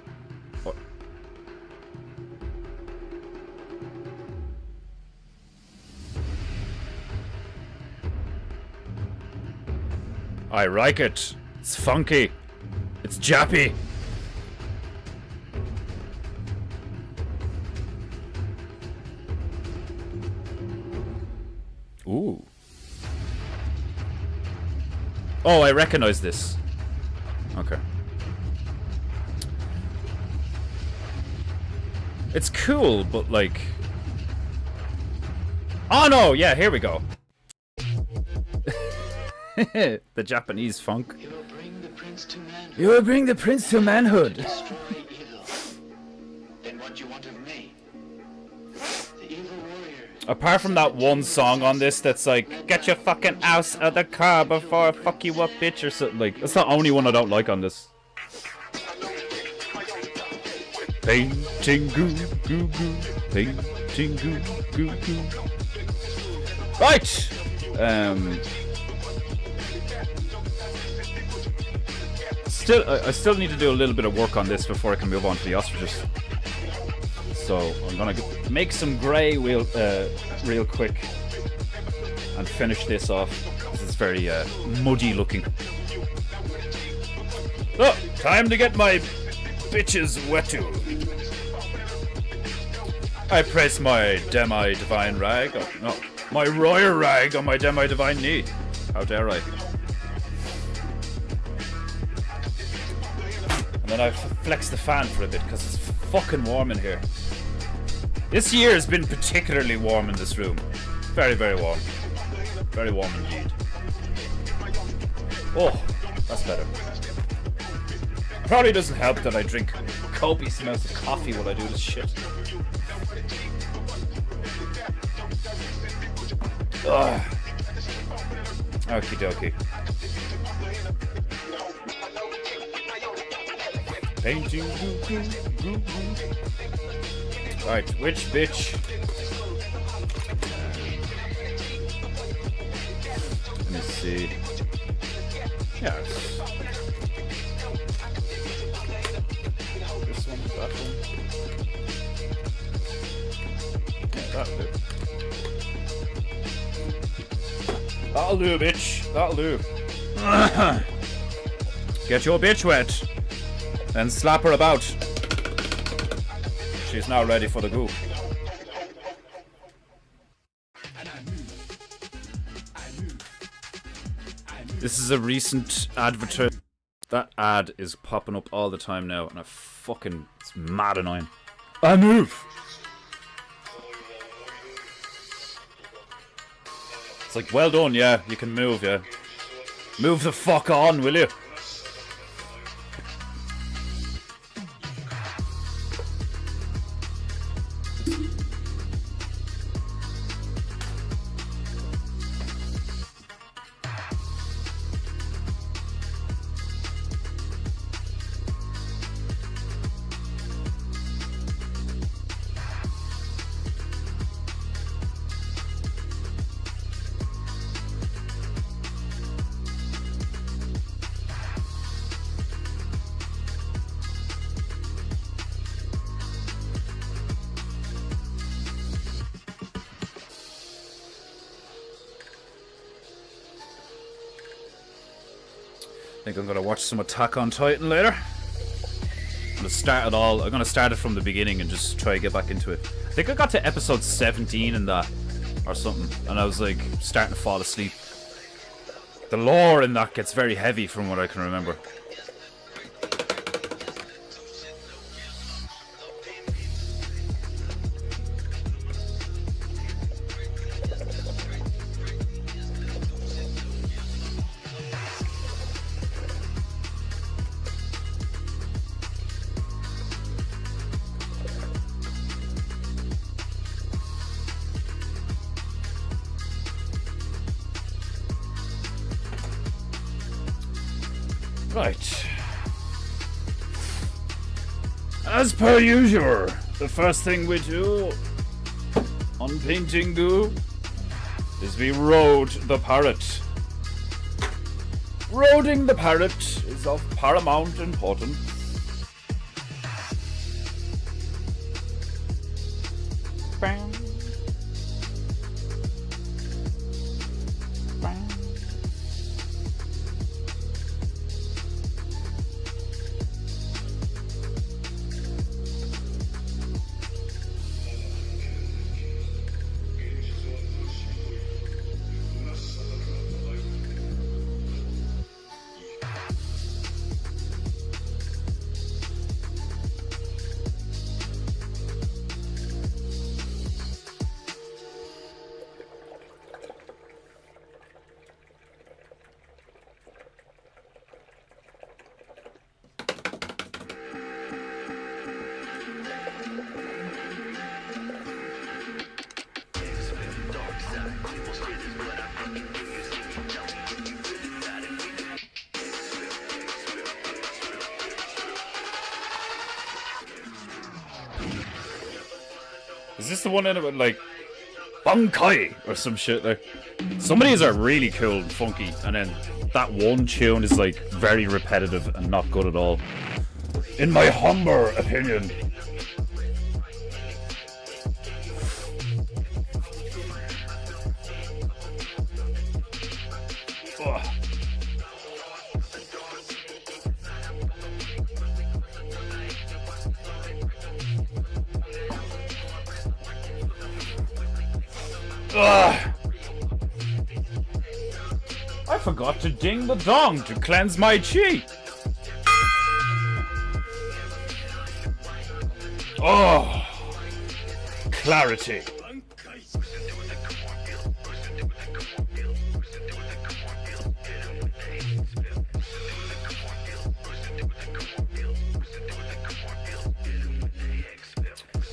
I like it. It's funky. It's jappy. Ooh. Oh, I recognize this. Okay. It's cool, but like... Oh no, yeah, here we go. The Japanese funk. You will bring the prince to manhood. You will bring the prince to manhood. Destroy evil. Then what you want of me? The evil warrior. Apart from that one song on this that's like, get your fucking ass out of the car before I fuck you up, bitch, or something like. That's the only one I don't like on this. Painting goo goo goo. Painting goo goo goo. Right. I still need to do a little bit of work on this before I can move on to the ostriches. So I'm gonna make some grey real quick and finish this off. This is very muddy looking. So, time to get my bitches wettu. I press my demi-divine rag, no, my royal rag on my demi-divine knee. How dare I? And then I flex the fan for a bit because it's fucking warm in here. This year has been particularly warm in this room. Very, very warm. Very warm indeed. Oh, that's better. Probably doesn't help that I drink copious amounts of coffee while I do this shit. Ugh. Okie dokie. Painting goo goo goo goo. Right, which bitch? Let me see. Yes. This one, that one. Yeah, that'll do. That'll do, bitch. That'll do. Get your bitch wet. and slap her about. She's now ready for the goo. This is a recent advertisement. That ad is popping up all the time now, and it's mad annoying. I move. It's like, well done, yeah, you can move, yeah. Move the fuck on, will you? I think I'm gonna watch some Attack on Titan later. I'm gonna start it from the beginning and just try to get back into it. I think I got to episode 17 in that, or something, and I was like starting to fall asleep. The lore in that gets very heavy from what I can remember. Right. As per usual, the first thing we do on PEINTEINGU is we road the parrot. Roading the parrot is of paramount importance. Bang. Bang. Is this the one in it with like Bankai or some shit there? Some of these are really cool and funky, and then that one tune is like very repetitive and not good at all, in my humble opinion. Ugh. Ugh. I forgot to ding the dong to cleanse my chi. Oh, clarity.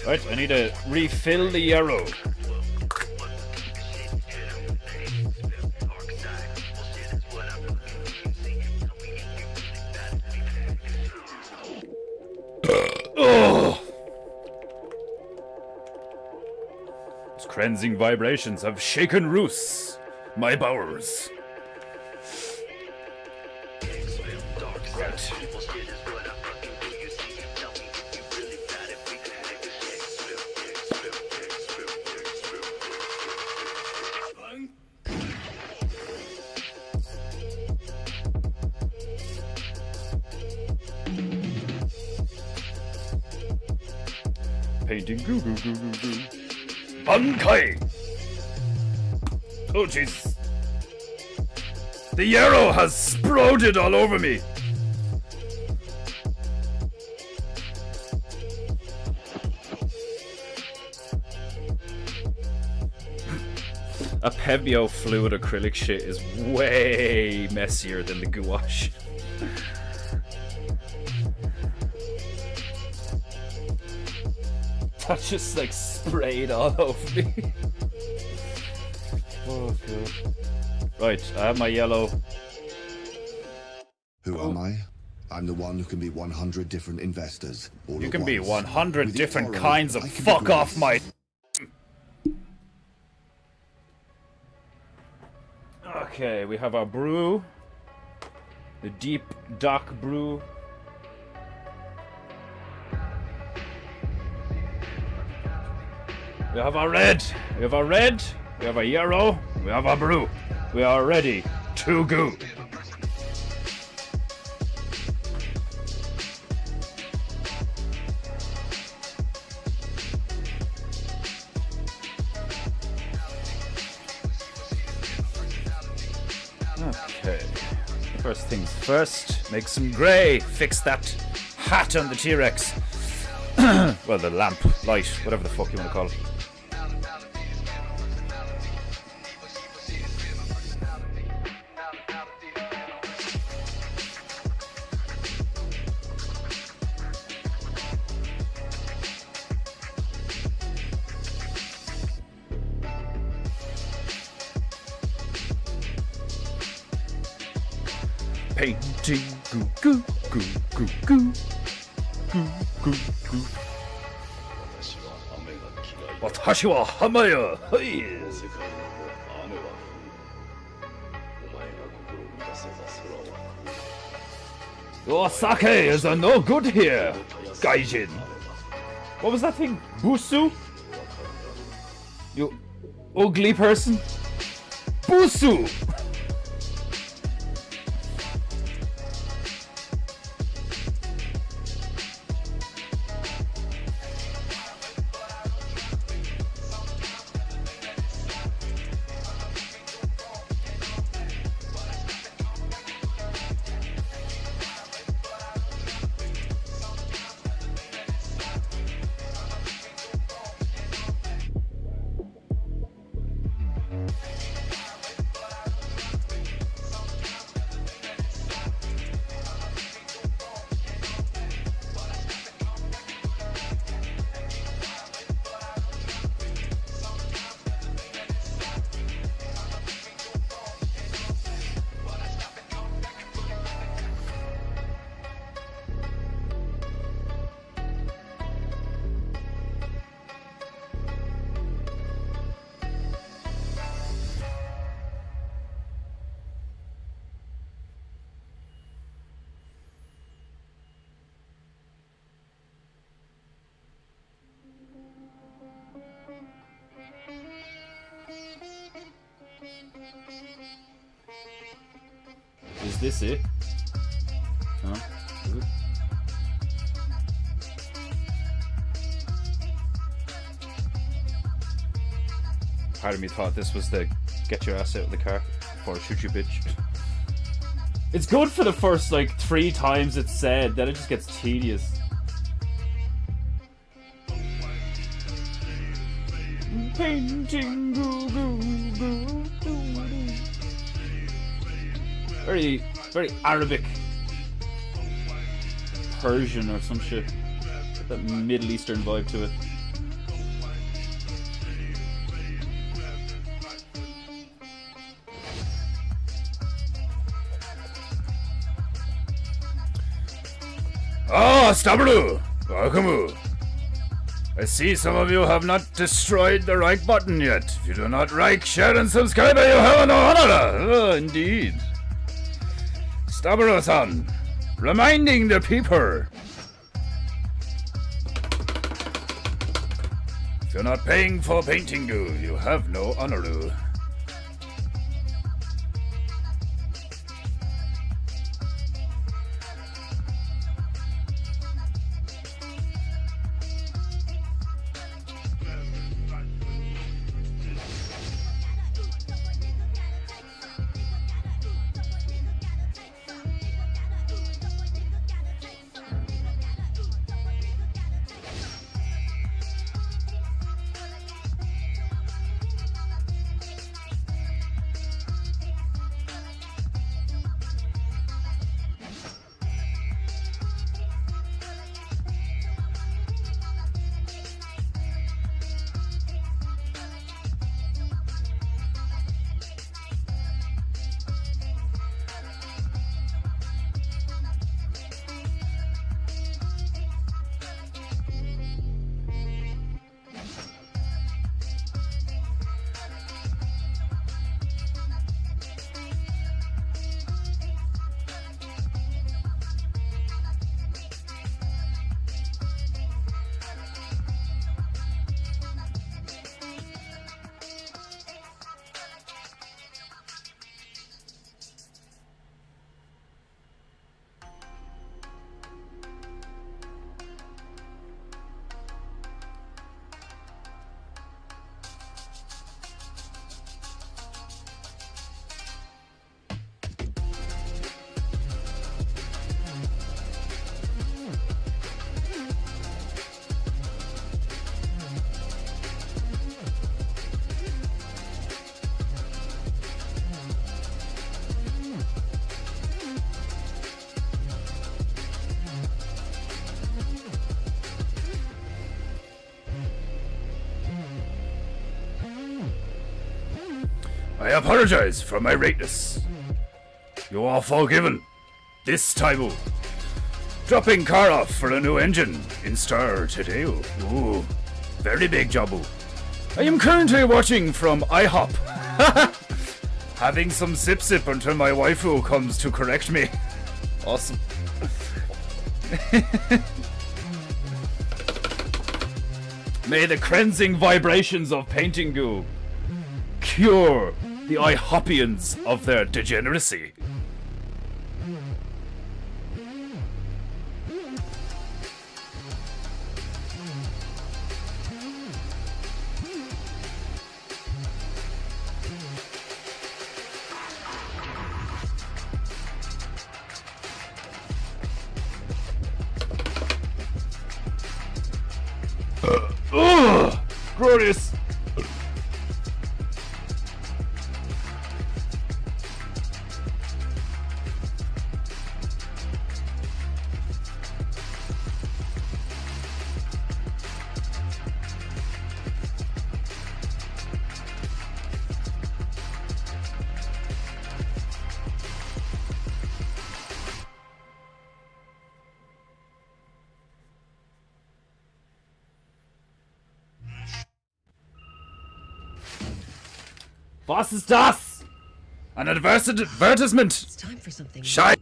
Right, I need to refill the arrow. Those cleansing vibrations have shaken loose my bowels. Right. painting goo goo goo goo goo. Bankai! Oh jeez. The yarrow has sprouted all over me. A Pebeo fluid acrylic shit is way messier than the gouache. That just like sprayed all over me. Oh god. Right, I have my yellow. Who am I? I'm the one who can be 100 different investors. All You at can be once. 100 With different each kinds of I can be fuck great. off my. Okay, we have our brew. The deep dark brew. We have our red. We have our red. We have our yarrow. We have our brew. We are ready to go. Okay. First things first, make some grey. Fix that hat on the T-Rex. Well, the lamp, light, whatever the fuck you want to call it. Painting goo goo goo goo goo goo goo goo. Watashi wa hama ya. Hey. Your sake is no good here, Gaijin. What was that thing? Busu? You ugly person? Busu! Is this it? No? Is it? Part of me thought this was the get your ass out of the car before I shoot you, bitch. It's good for the first like 3 times it's said, then it just gets tedious. Painting goo goo goo goo goo. Very Arabic, Persian or some shit. That Middle Eastern vibe to it. Ah, Stabru! Welcome. I see some of you have not destroyed the right button yet. If you do not like, share, and subscribe, you have no honor. Oh, indeed. Stabru-san, reminding the people. If you're not paying for Paintingu, you have no honor. I apologize for my lateness. You are forgiven. This time, dropping car off for a new engine in Star today. Ooh, very big job. I am currently watching from IHOP. Having some sip until my waifu comes to correct me. Awesome. May the cleansing vibrations of PEINTEINGU cure the IHOPians of their degeneracy. Glorious. Was ist das? An advertisement. It's time for something. Scheiße.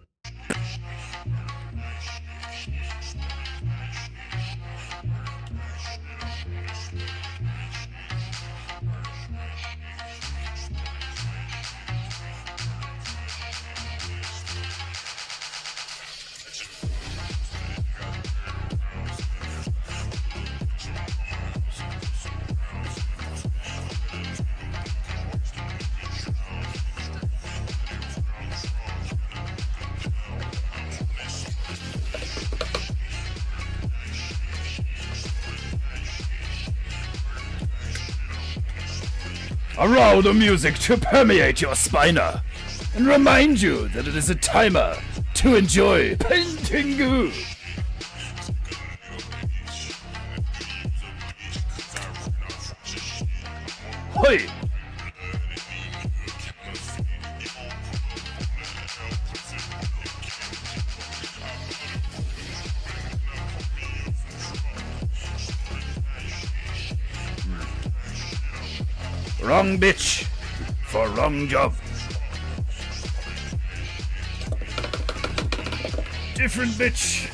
Allow the music to permeate your spina and remind you that it is a timer to enjoy PEINTEINGU. Hoi! Wrong bitch for wrong job. Different bitch.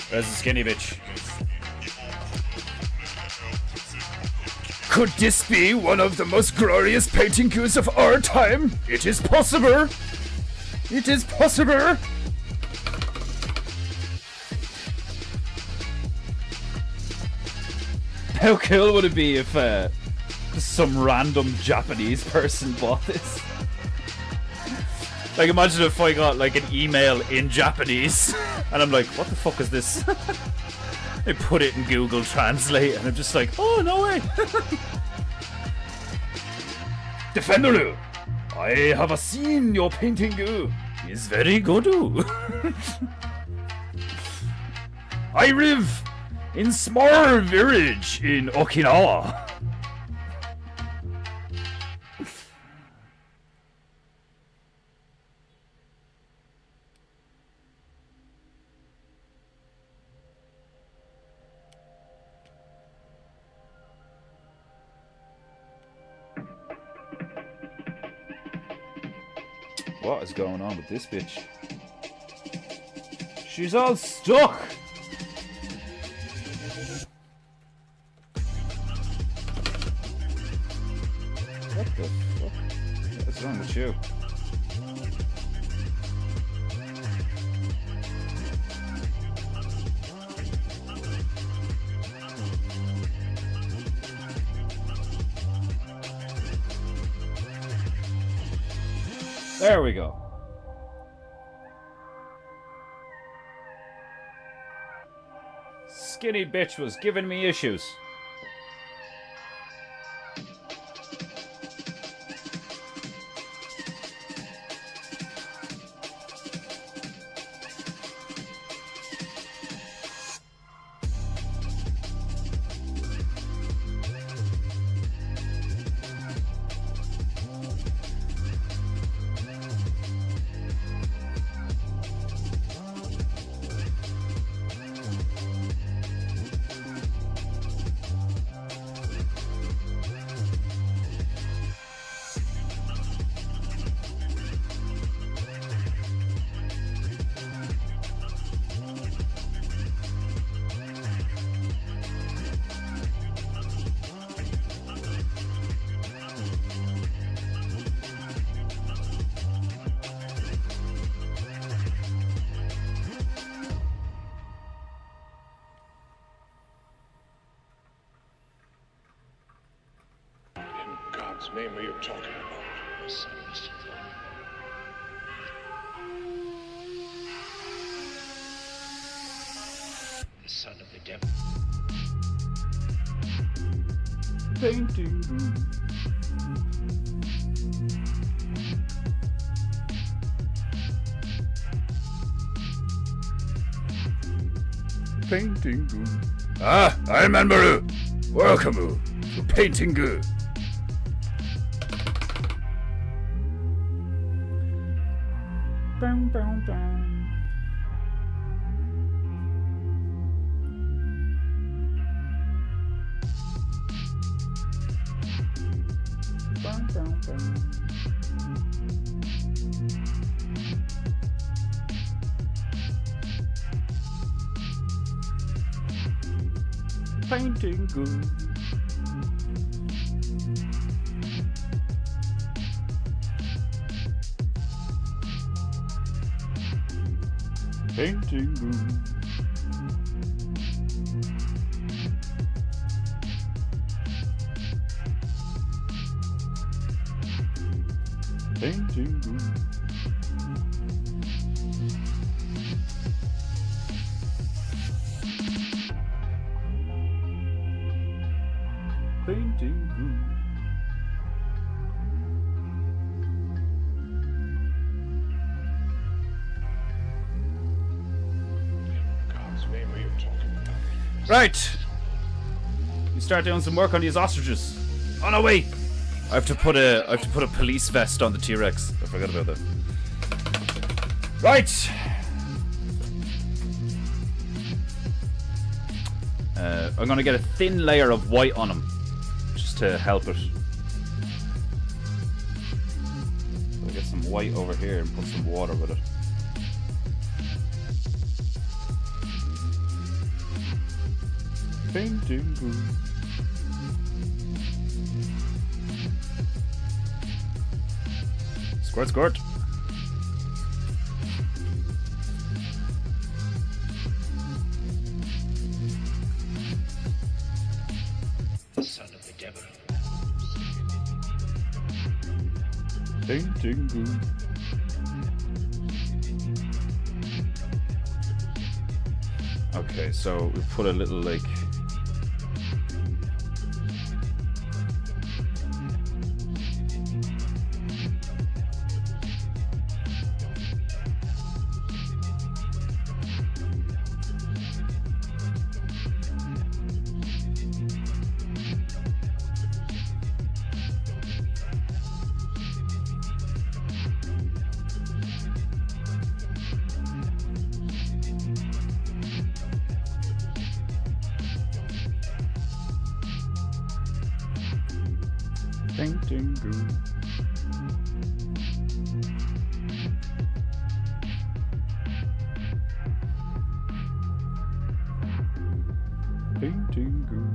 Where's the skinny bitch? Could this be one of the most glorious PEINTEINGUs of our time? It is possible. It is possible. How cool would it be if just some random Japanese person bought this? Like, imagine if I got like an email in Japanese and I'm like, what the fuck is this? I put it in Google Translate and I'm just like, oh, no way. Defenderu, I have seen your PEINTEINGU. It's very good. I live in small village in Okinawa. What is going on with this bitch? She's all stuck. What the fuck? What's wrong with you? There we go. Skinny bitch was giving me issues. God's name are you talking about? The son of the devil. Painting Goo. Painting Goo. Ah, Iron Man Maru. Welcome to Painting Goo. Bam, bam, bam. Bam, bam, bam. Painting Goo. Painting Goo. Painting Goo. Painting Goo. God's name are you talking about? Right. You start doing some work on these ostriches. Oh no, wait. I have to put a police vest on the T-Rex. I forgot about that. Right. I'm gonna get a thin layer of white on them, just to help it. So I get some white over here and put some water with it. Painting Goo. Squirt, squirt. The son of the devil. Painting Goo. Okay, so we put a little like. Painting Goo. Painting Goo.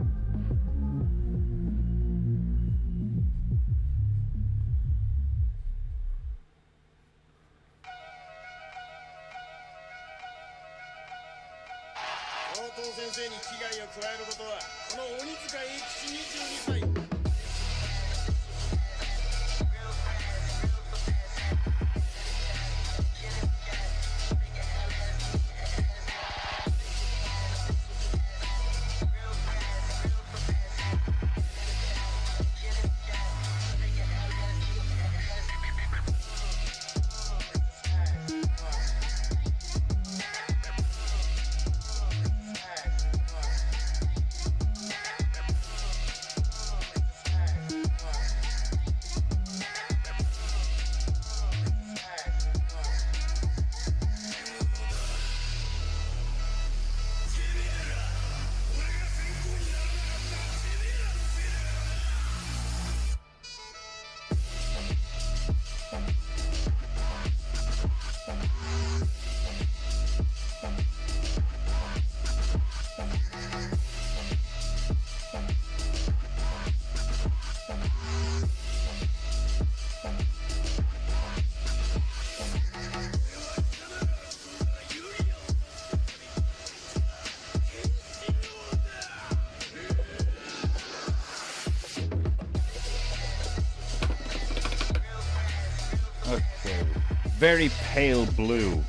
very pale blue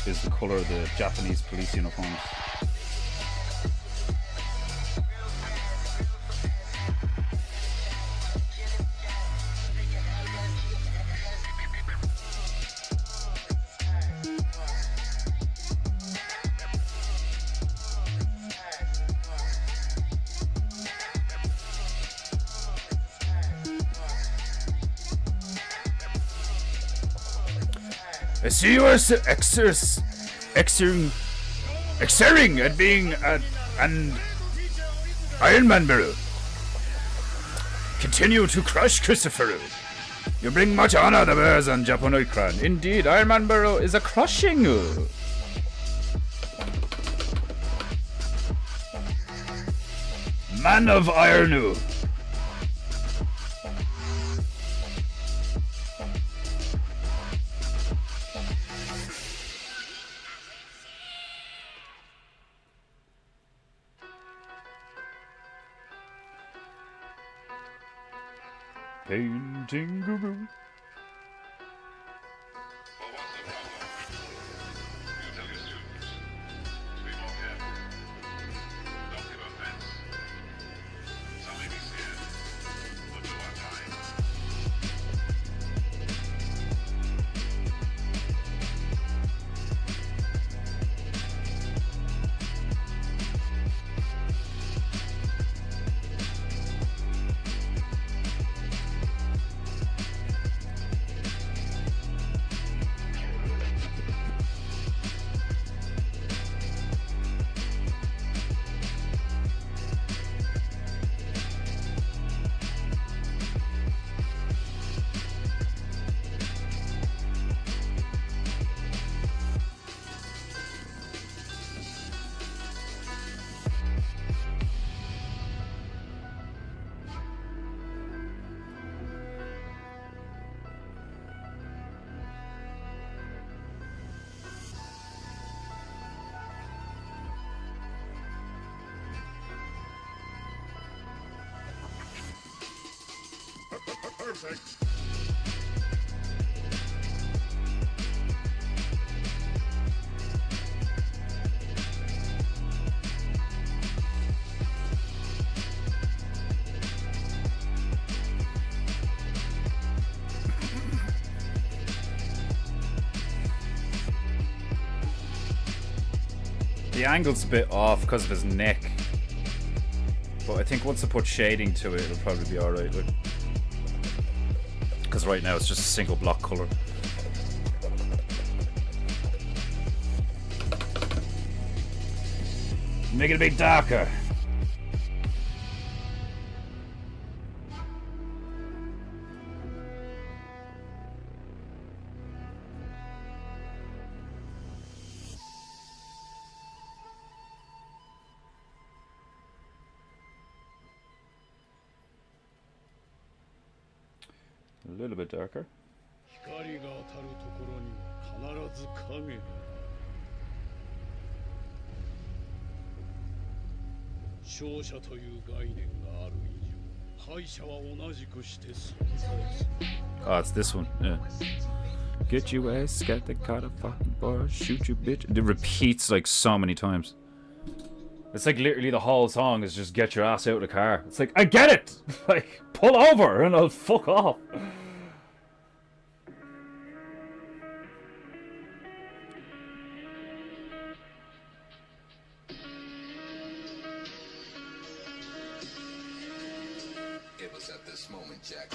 is the colour of the Japanese police uniforms. I see you are excelling at being an Iron Man Barrow. Continue to crush Christopher. You bring much honor to bears on Japanoid Clan. Indeed, Iron Man Barrow is a crushing. Man of Iron. Painting Guru. Perfect. The angle's a bit off because of his neck. But I think once I put shading to it, it'll probably be alright. Because right now it's just a single block colour. Make it a bit darker. A little bit darker. 光が当たるところには必ず影が。勝者という概念がある以上、敗者は同じくして存在する。 Oh, it's this one. Yeah. Get your ass, get the car, fucking bar, shoot you bitch. It repeats like so many times. It's like literally the whole song is just get your ass out of the car. It's like, I get it! Like, pull over and I'll fuck off. It was at this moment Jack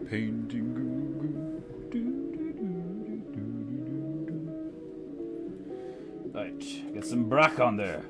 Painting. Right, get some brack on there.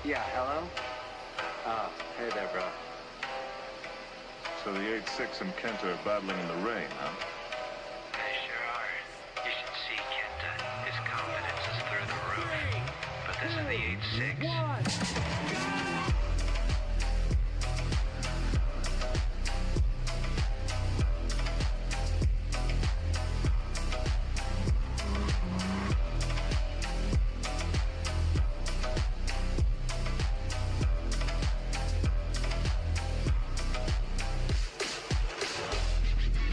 Yeah, hello? Oh, hey there, bro. So the 8-6 and Kenta are battling in the rain, huh? They sure are. You should see Kenta. His confidence is through the roof. But this is the 8-6.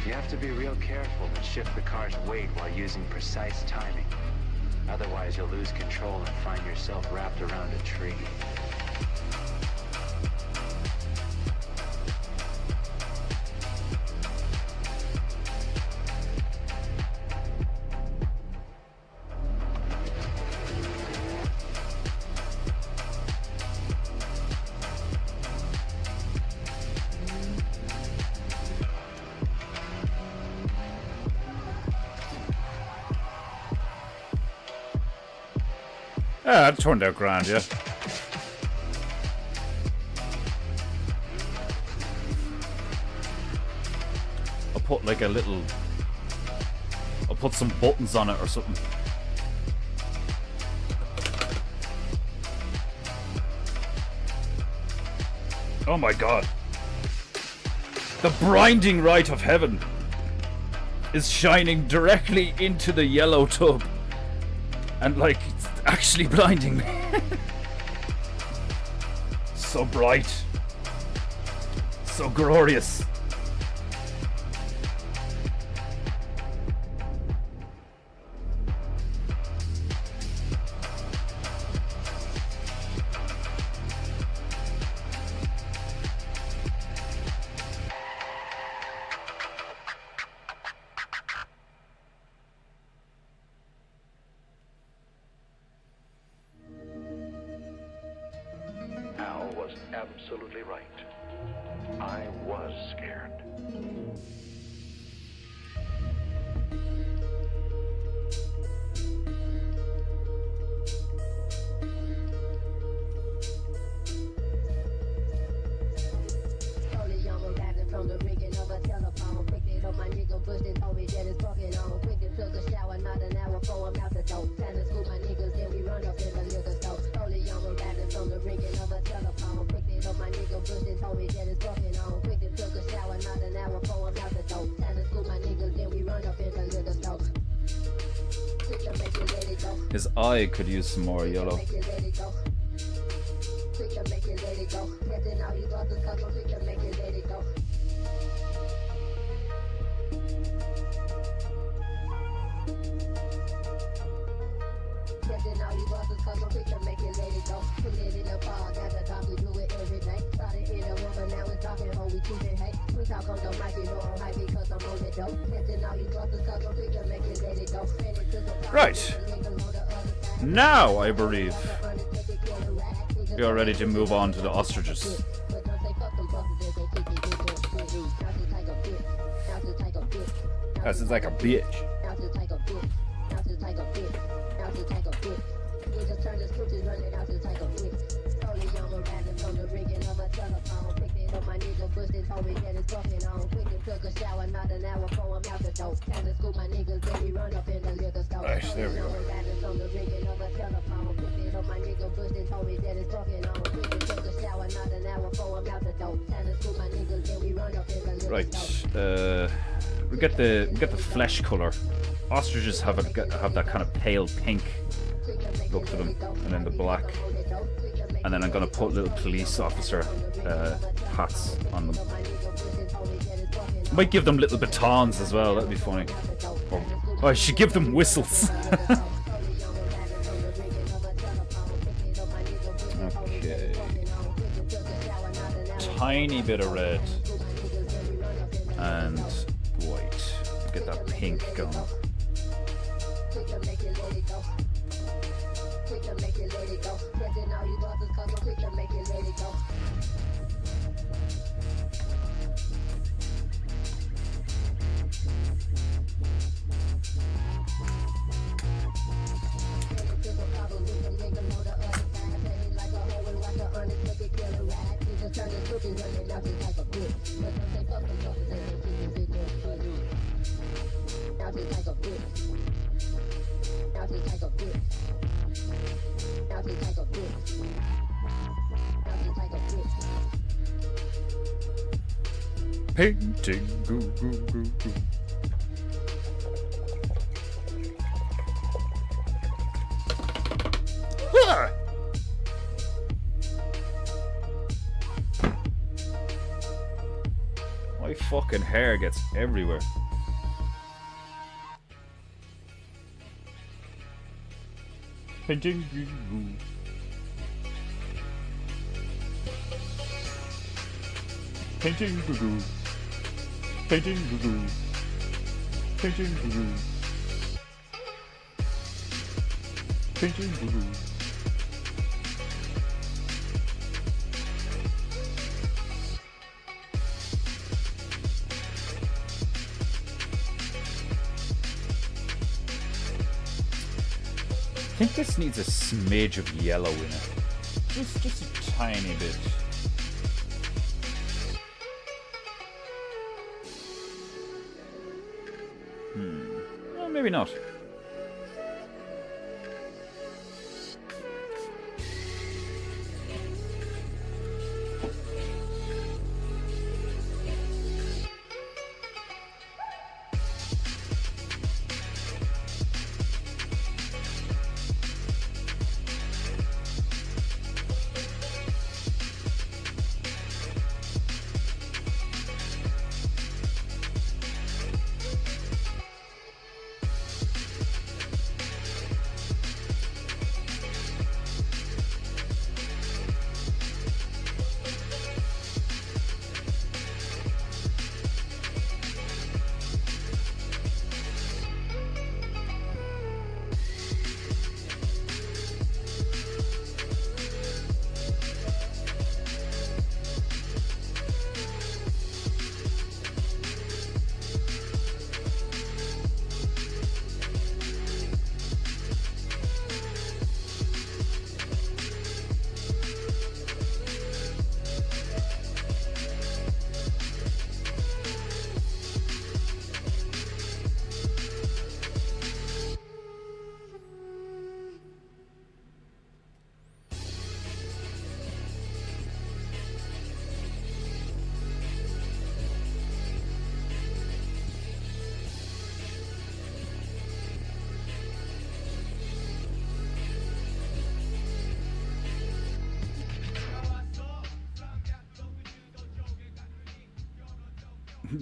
You have to be real careful and shift the car's weight while using precise timing. Otherwise, you'll lose control and find yourself wrapped around a tree. Ah, that turned out grand, yeah. I'll put like a little... I'll put some buttons on it or something. Oh my god. The blinding light of heaven is shining directly into the yellow tub. And like, it's actually blinding me. So bright. So glorious. Al was absolutely right. I was scared. Slowly I'm arriving from the rigging of a telephone. Picked it up, my nigga pushed it, told me that it's fucking on. Quickly took a shower, not an hour before I'm out the door. Time to school my niggas, then we run up in the liquor store. Slowly I'm arriving from the rigging of a telephone. Picked it up, my nigga pushed it, told me that it's fucking on. Quickly took a shower, not an hour before I'm out the door. Time to school my niggas, then we run up in the liquor store. Quick to make it, let it go. His eye could use some more yellow. Quick to make it, let it go. Testing all these others, cause I'm quick to make it, let it go. Testing all these others, cause I'm quick to make it, let it go. Put it in the bar, got the talk, we do it every day. Started in the room, but now it's talking, oh, we keeping hate. We talk on the mic, you know I'm hype because I'm on the dope. Testing all these others, cause I'm quick to make it, let it go. And it took a Right. Now, I believe we are ready to move on to the ostriches. This is like a bitch. told me that it's fucking on. Quickly took a shower, not an hour before I'm out the door. Time to scoop my niggas, then we run up in the liquor store. Right, there we go. From the ringing of a telephone. Picked up my nigga bush and told me that it's fucking on. Quickly took a shower, not an hour before I'm out the door. Time to scoop my niggas, then we run up in the liquor store. Right. We get the flesh color. Ostriches have that kind of pale pink look to them, and then the black. And then I'm gonna put little police officer hats on them. Might give them little batons as well. That'd be funny. Or I should give them whistles. Okay. Tiny bit of red and white. Get that pink going. Painting, goo, goo, goo, goo. Ah! My fucking hair gets everywhere. Painting, goo, goo. Painting, goo, goo. Painting, goo, goo. Painting, goo, goo. Painting, goo, goo. I think this needs a smidge of yellow in it. Just a tiny bit. Well, maybe not.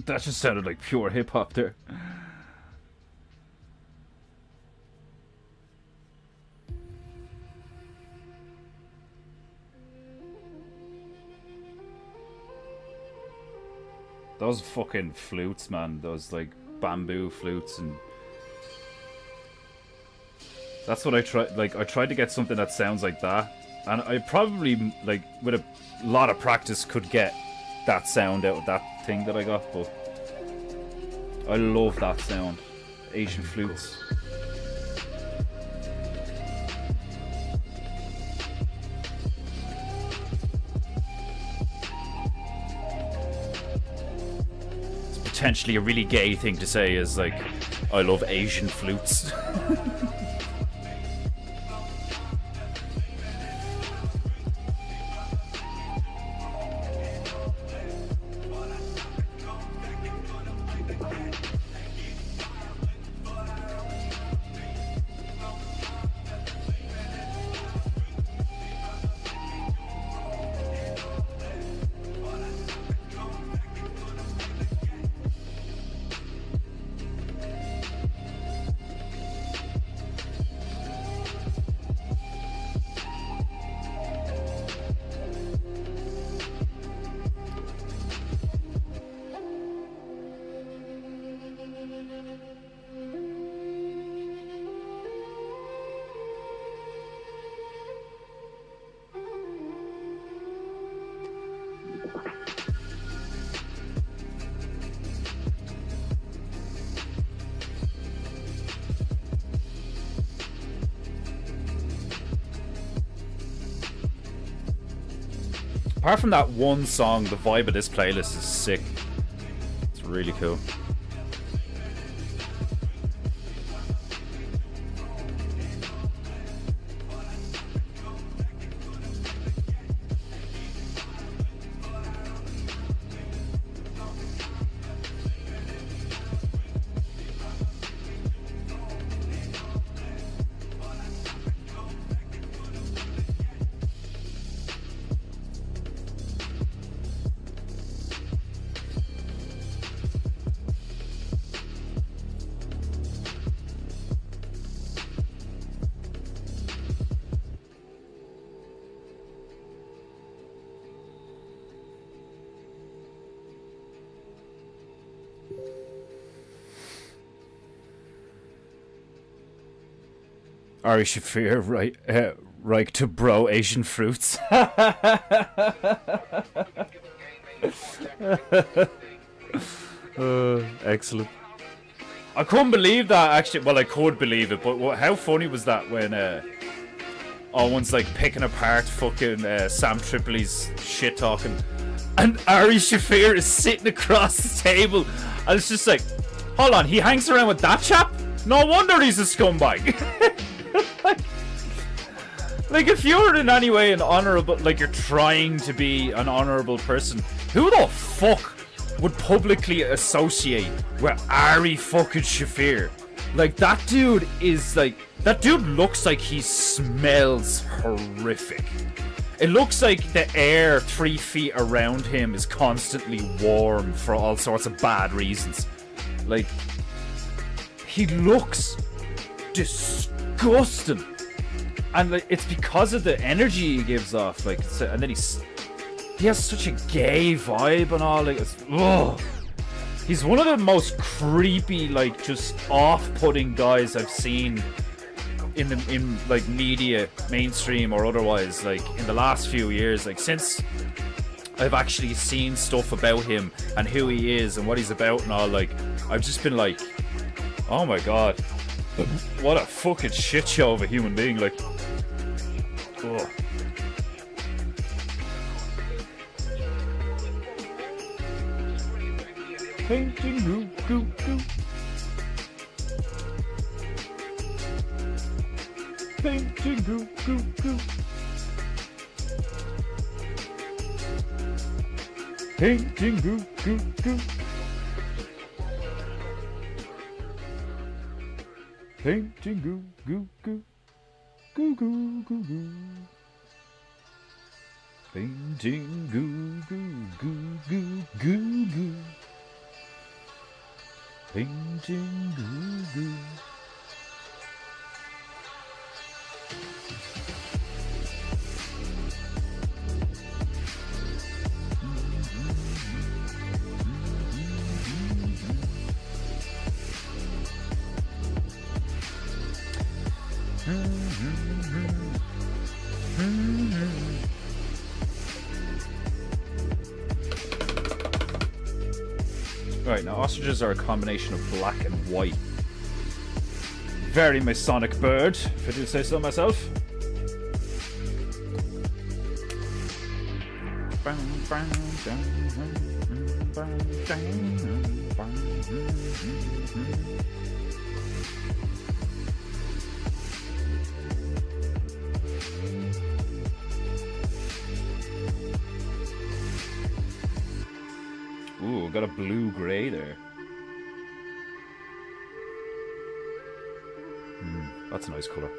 That just sounded like pure hip hop there. Those fucking flutes, man. Those like bamboo flutes, and that's what I tried. Like I tried to get something that sounds like that, and I probably like with a lot of practice could get that sound out of that thing that I got, but I love that sound. Asian flutes. potentially a really gay thing to say is like, I love Asian flutes. Apart from that one song, the vibe of this playlist is sick. It's really cool. Ari Shafir, right to bro Asian fruits. Excellent. I couldn't believe that, actually. Well, I could believe it, but how funny was that when one's like picking apart fucking Sam Tripoli's shit talking, and Ari Shafir is sitting across the table, and it's just like, hold on, he hangs around with that chap? No wonder he's a scumbag. Like, if you're in any way an honourable, like you're trying to be an honourable person, who the fuck would publicly associate with Ari fucking Shafir? Like, that dude is like, that dude looks like he smells horrific. It looks like the air 3 feet around him is constantly warm for all sorts of bad reasons. Like, he looks disgusting. And like, it's because of the energy he gives off, like, and then he has such a gay vibe and all, like, ugh. He's one of the most creepy, like, just off-putting guys I've seen in like media, mainstream or otherwise, like, in the last few years. Like, since I've actually seen stuff about him and who he is and what he's about and all, like, I've just been like, oh my god, what a fucking shit show of a human being, like. Ugh. Painting goo goo goo. Painting goo goo goo. Painting goo goo goo. Painting goo goo goo. Goo goo goo goo. Painting goo goo goo goo goo goo. Painting goo goo. Right, now ostriches are a combination of black and white. Very Masonic bird, if I do say so myself. Ooh, got a blue-gray there. That's a nice colour.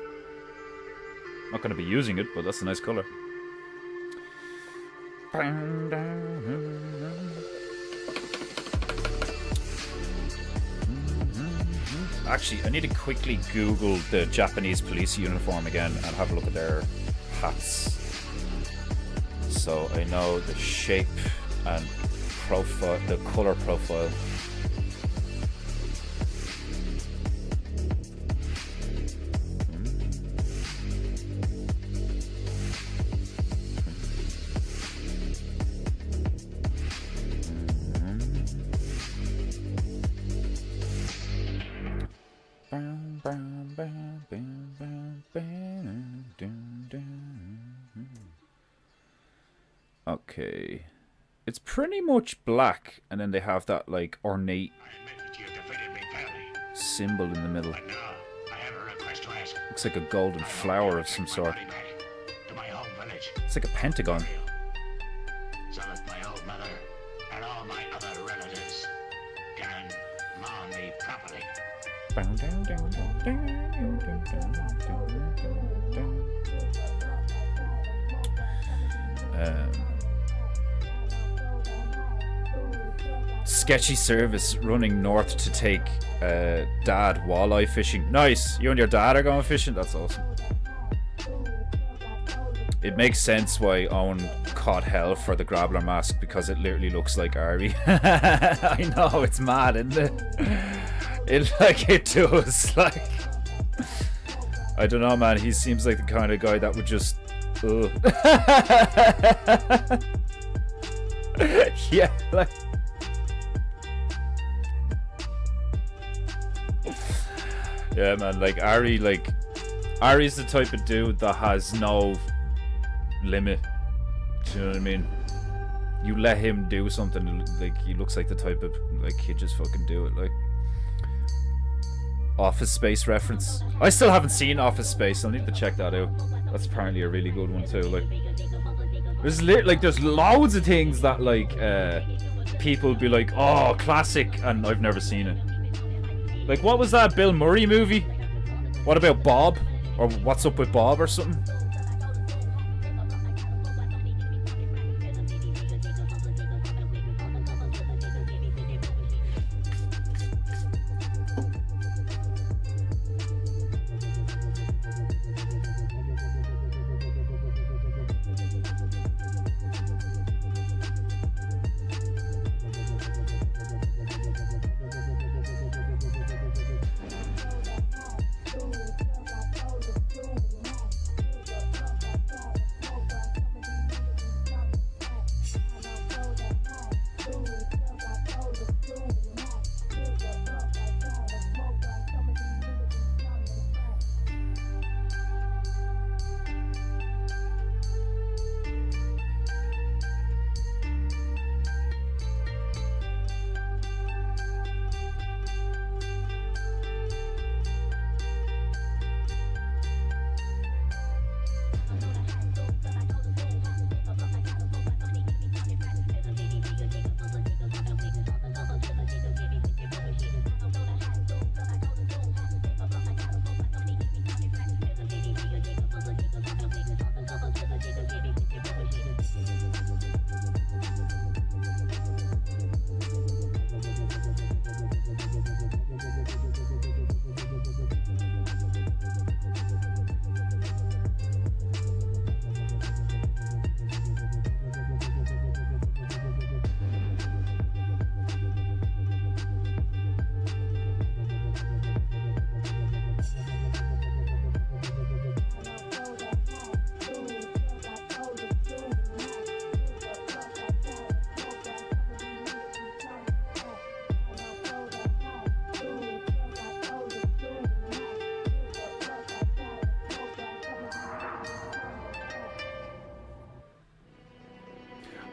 Not going to be using it, but that's a nice colour. Actually, I need to quickly Google the Japanese police uniform again and have a look at their hats. So I know the shape and profile, the colour profile. Okay, it's pretty much black, and then they have that like ornate symbol in the middle. Looks like a golden flower of some sort. It's like a pentagon. So that my old mother and all my other relatives can mourn me properly. Sketchy service running north to take dad walleye fishing. Nice. You and your dad are going fishing? That's awesome. It makes sense why Owen caught hell for the Grappler mask, because it literally looks like Ari. I know, it's mad, isn't it? It does. Like, I don't know, man. He seems like the kind of guy that would just. Yeah, like. Yeah, man. Like Ari's the type of dude that has no limit. Do you know what I mean? You let him do something, like, he looks like the type of, like, he'd just fucking do it. Like, Office Space reference. I still haven't seen Office Space. I'll need to check that out. That's apparently a really good one too. Like, there's loads of things that like people be like, oh, classic, and I've never seen it. Like, what was that Bill Murray movie? What about Bob? Or What's Up with Bob or something?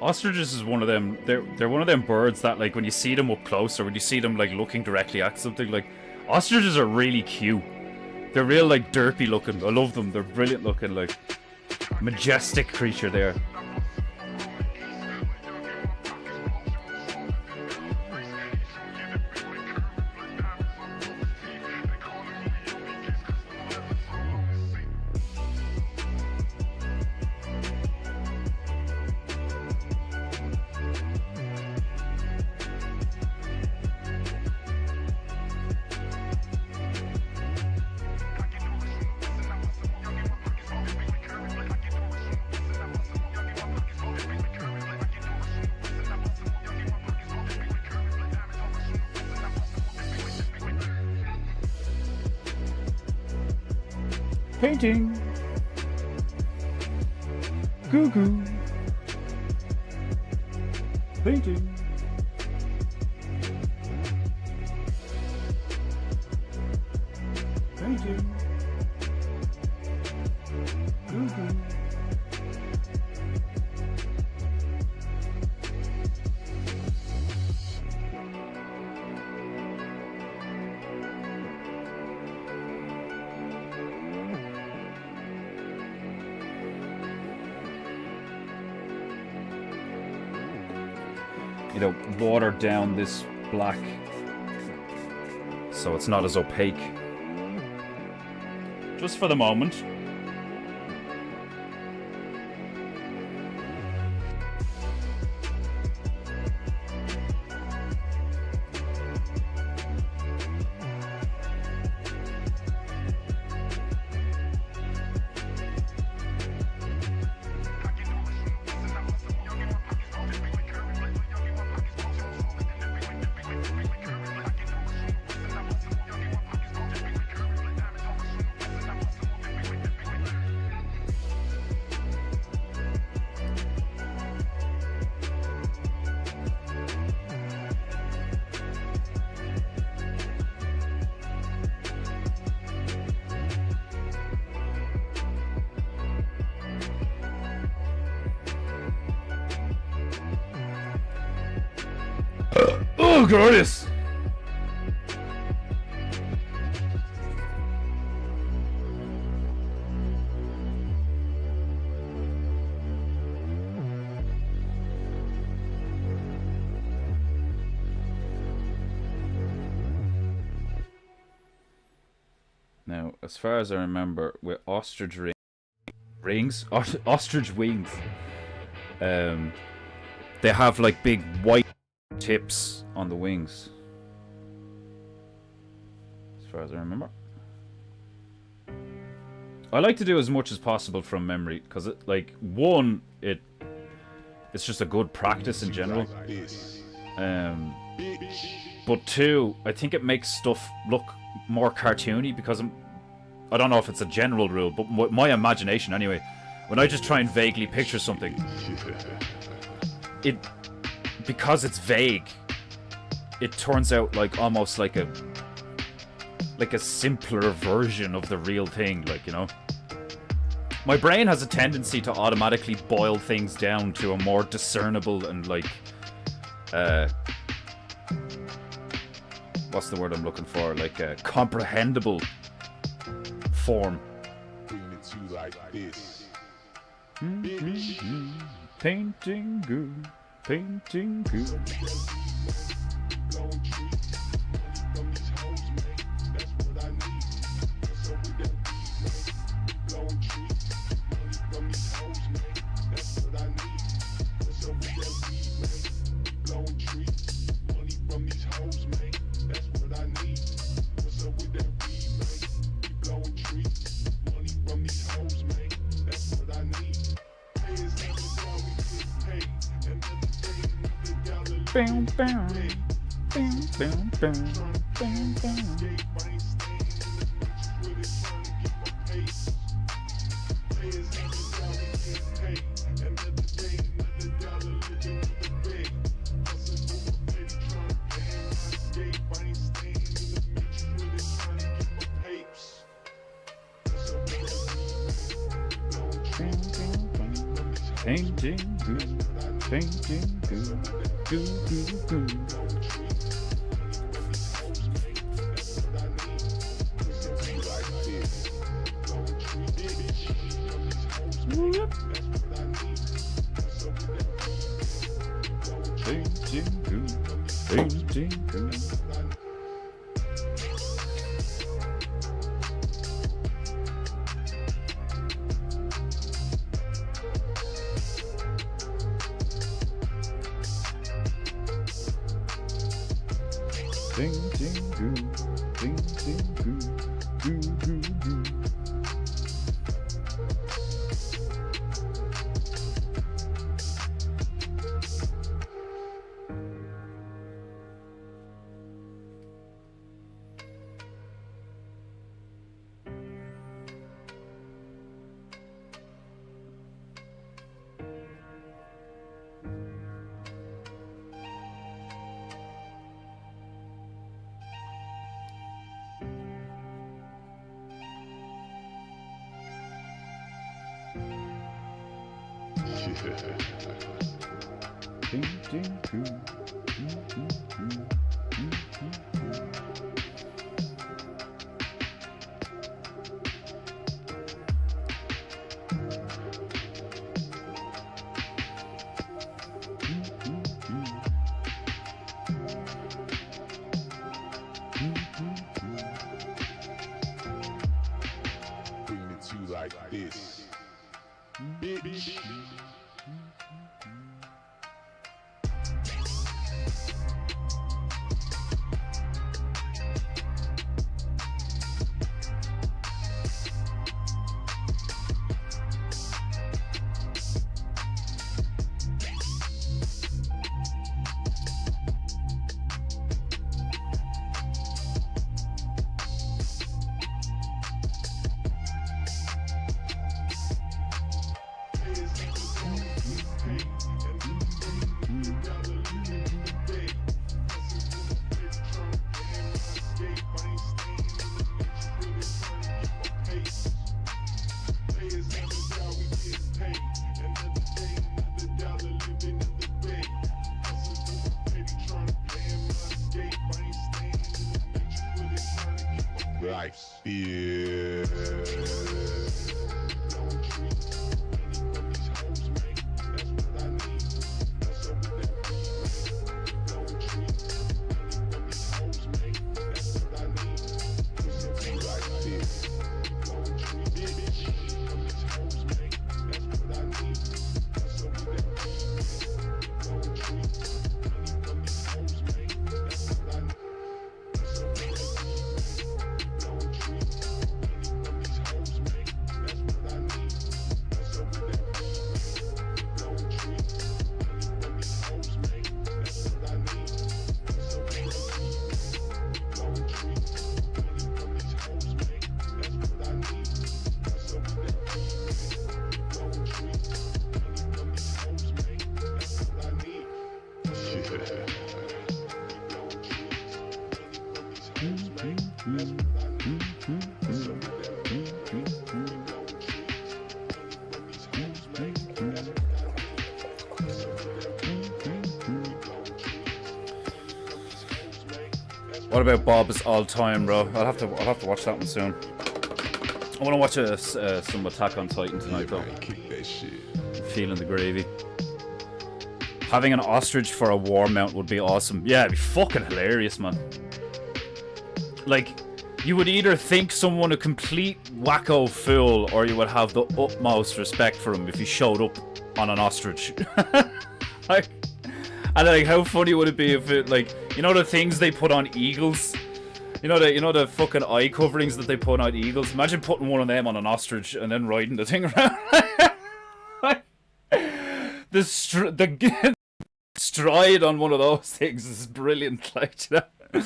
Ostriches is one of them. They're one of them birds that, like, when you see them up close, or when you see them like looking directly at something, like, ostriches are really cute. They're real, like, derpy looking. I love them. They're brilliant looking, like, majestic creature there. Painting. Goo goo. Painting. Painting. Goo goo. You know, water down this black so it's not as opaque. Just for the moment. Oh, glorious! Now, as far as I remember, with ostrich ostrich wings, they have like big white tips on the wings, as far as I remember. I like to do as much as possible from memory, because it, like, one, it's just a good practice in general, but two, I think it makes stuff look more cartoony, because I don't know if it's a general rule, but my imagination anyway, when I just try and vaguely picture something, because it's vague, it turns out like almost like a simpler version of the real thing, like, you know. My brain has a tendency to automatically boil things down to a more discernible and, like, what's the word I'm looking for? Like a comprehensible form. Painting good. Painting good. Bam, bam, bam, bam, bam, bam, bam. Painting good. Painting goo, goo, goo, goo. Yep. Painting goo, painting goo. Painting goo, painting goo, goo, goo, goo. Painting goo, goo, goo, goo, goo, goo. Bring it to you like this, bitch. Life, yeah. What about Bob's All Time, bro? I'll have to watch that one soon. I want to watch some Attack on Titan tonight, though. Kick that shit. Feeling the gravy. Having an ostrich for a war mount would be awesome. Yeah, it'd be fucking hilarious, man. Like, you would either think someone a complete wacko fool, or you would have the utmost respect for him if he showed up on an ostrich. Like, and like, how funny would it be if it, like, you know the things they put on eagles? You know the fucking eye coverings that they put on eagles? Imagine putting one of them on an ostrich and then riding the thing around. The stride on one of those things is brilliant, like, you know?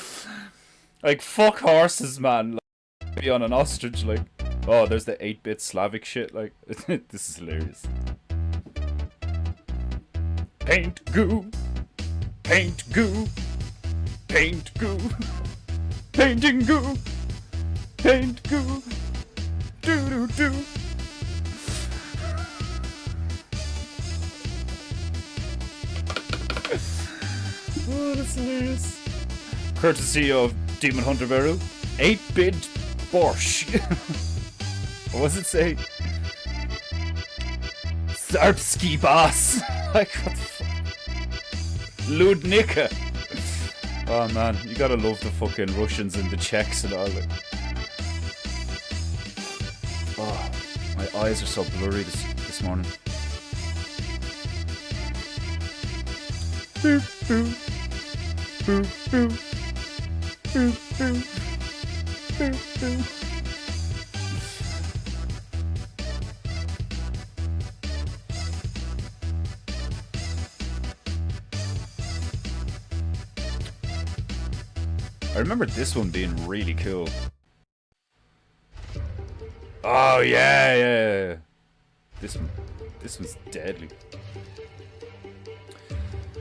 Like, fuck horses, man. Like, be on an ostrich, like. Oh, there's the 8-bit Slavic shit, like. This is hilarious. Paint goo. Paint goo. Paint goo. Painting goo. Paint goo. Doo doo doo. Oh, that's hilarious. Courtesy of Demon Hunter Beru. 8-bit Borscht. What was it say? Zarpski boss. Like, what the fuck? Ludnicka. Oh man, you gotta love the fucking Russians and the Czechs and all of it. Oh, my eyes are so blurry this morning. Boop, boop. Boop, boop. Boop, boop. Boop, boop. I remember this one being really cool. Oh yeah. This one's deadly.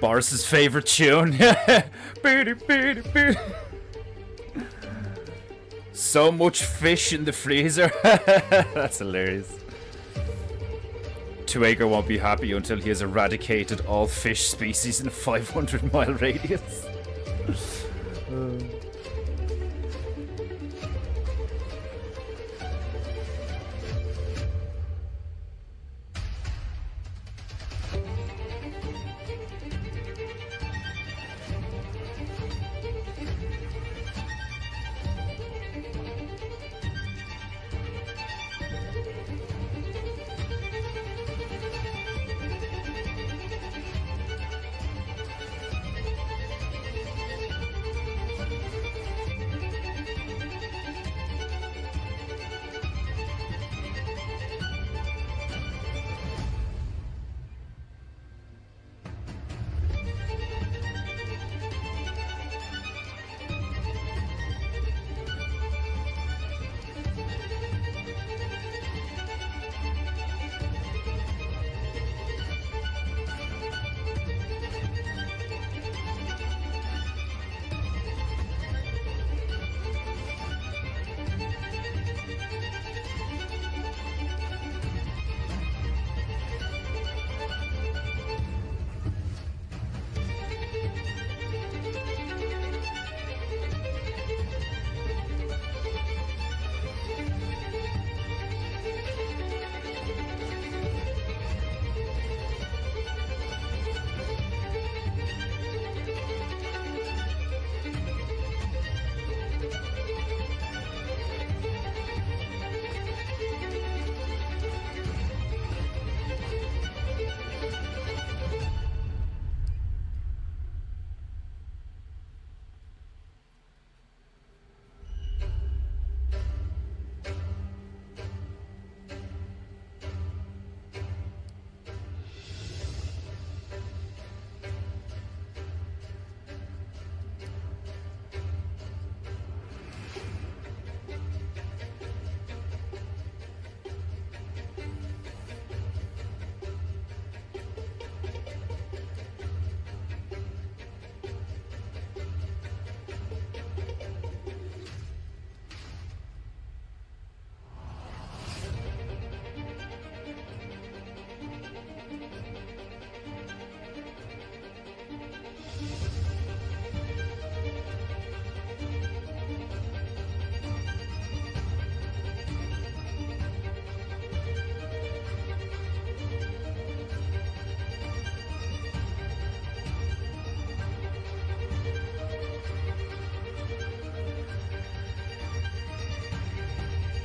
Boris's favorite tune. So much fish in the freezer. That's hilarious. Tuager won't be happy until he has eradicated all fish species in a 500-mile radius.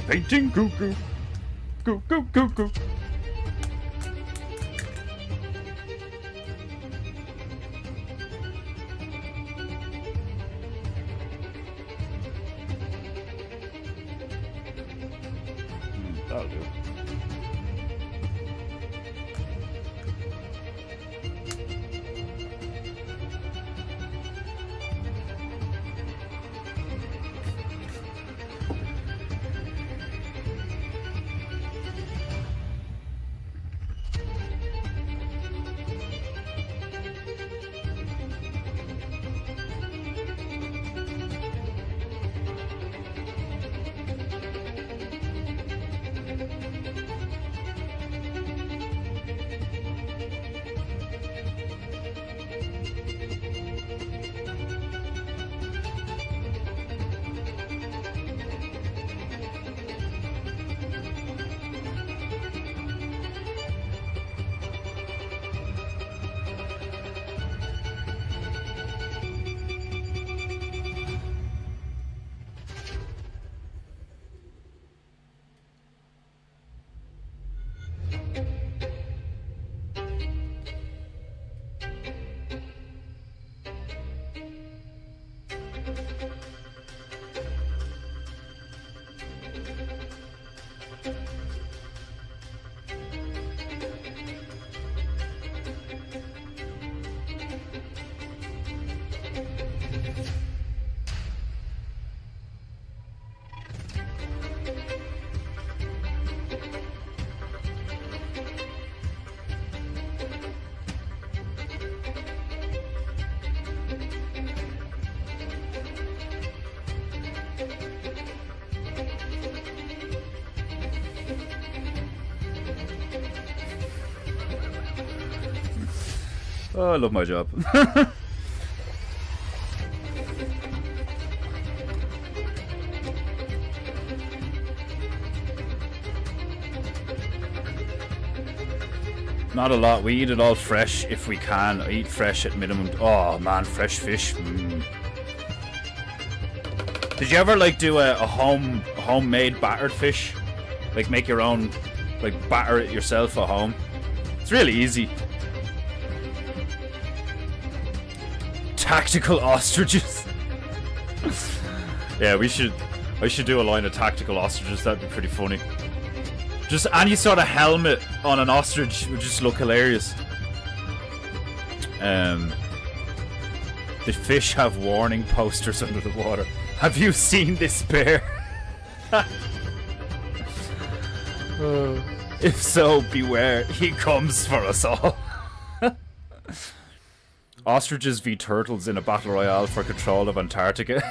Painting goo goo. Goo goo goo goo. That'll do. Oh, I love my job. Not a lot. We eat it all fresh if we can. I eat fresh at minimum. Oh man, fresh fish. Did you ever like do a homemade battered fish? Like make your own, like batter it yourself at home? It's really easy. Tactical ostriches. Yeah, I should do a line of tactical ostriches. That'd be pretty funny. Just any sort of helmet on an ostrich would just look hilarious. The fish have warning posters under the water. Have you seen this bear? If so, beware. He comes for us all. Ostriches v turtles in a battle royale for control of Antarctica.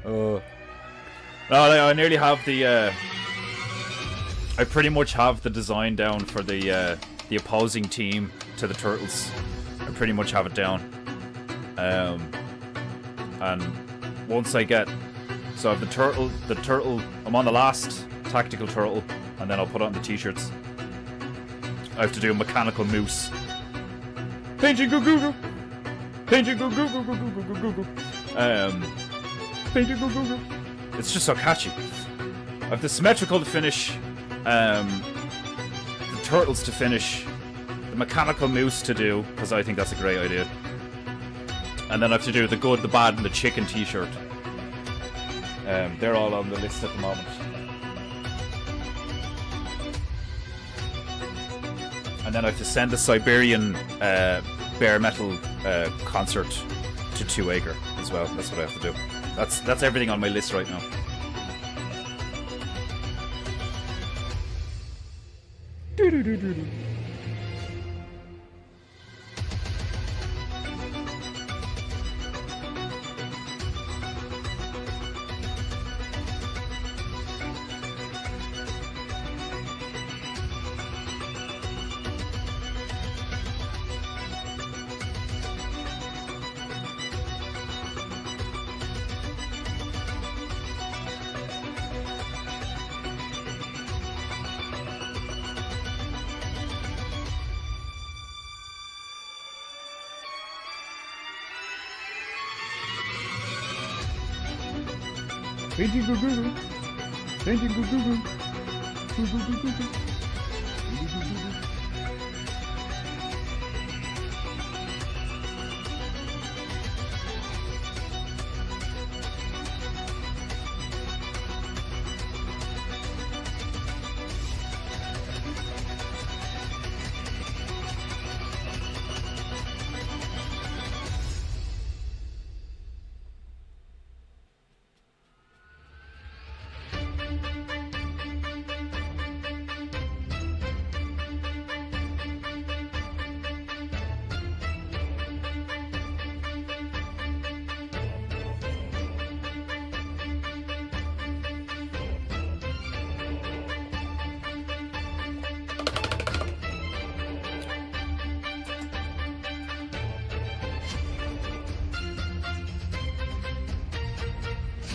Oh. No, I nearly have the... I pretty much have the design down for the opposing team to the turtles. I pretty much have it down. And once I get... So I have the turtle... I'm on the last tactical turtle, and then I'll put on the t-shirts. I have to do a mechanical moose. Painting go Google! Painting go Google Google. Painting go Google. It's just so catchy. I have the symmetrical to finish, the turtles to finish, the mechanical moose to do, because I think that's a great idea. And then I have to do the good, the bad, and the chicken t-shirt. They're all on the list at the moment. And then I have to send the Siberian bare metal concert to 2 Acre as well. That's what I have to do. That's everything on my list right now. Painting go Google. Painting go Google. Google go Google.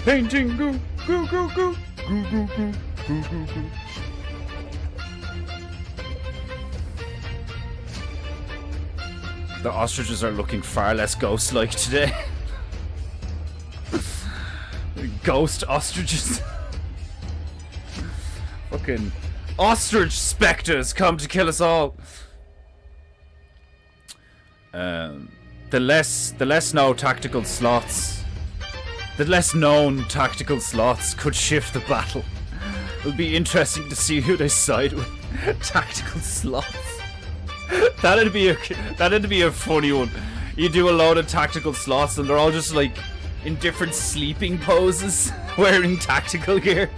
Painting go, go, go, go, go, go, go, go, go, go. The ostriches are looking far less ghost-like today. Ghost ostriches. Fucking ostrich spectres come to kill us all. The less known tactical slots could shift the battle. It'll be interesting to see who they side with. Tactical slots. That'd be a funny one. You do a load of tactical slots and they're all just like in different sleeping poses, wearing tactical gear.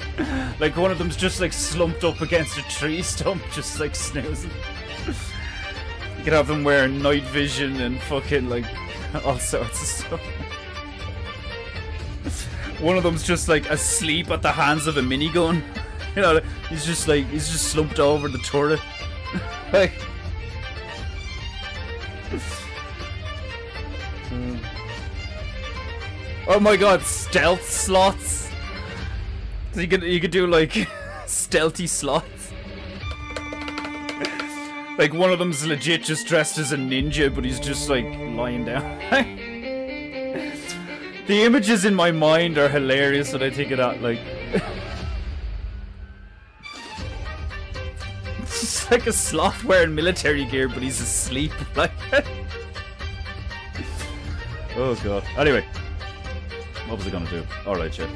Like one of them's just like slumped up against a tree stump, just like snoozing. You could have them wearing night vision and fucking like all sorts of stuff. One of them's just like asleep at the hands of a minigun. You know, he's just slumped over the turret. Like, Oh my god, stealth slots. So you could do like stealthy slots. Like one of them's legit just dressed as a ninja, but he's just like lying down. The images in my mind are hilarious when I think of that. Like, it's just like a sloth wearing military gear, but he's asleep. Like, oh god. Anyway, what was I gonna do? All right, yeah.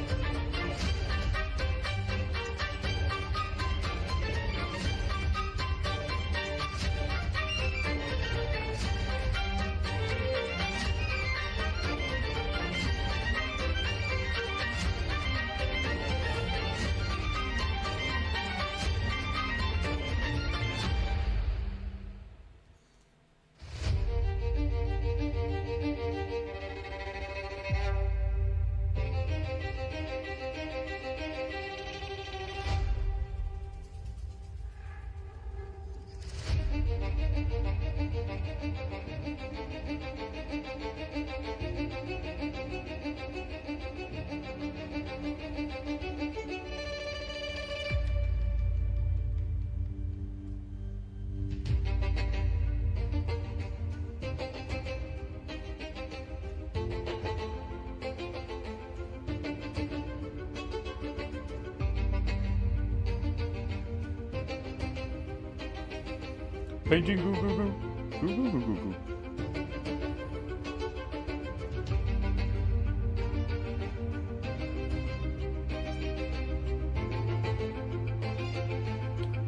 Painting goo goo goo. Goo goo goo goo goo.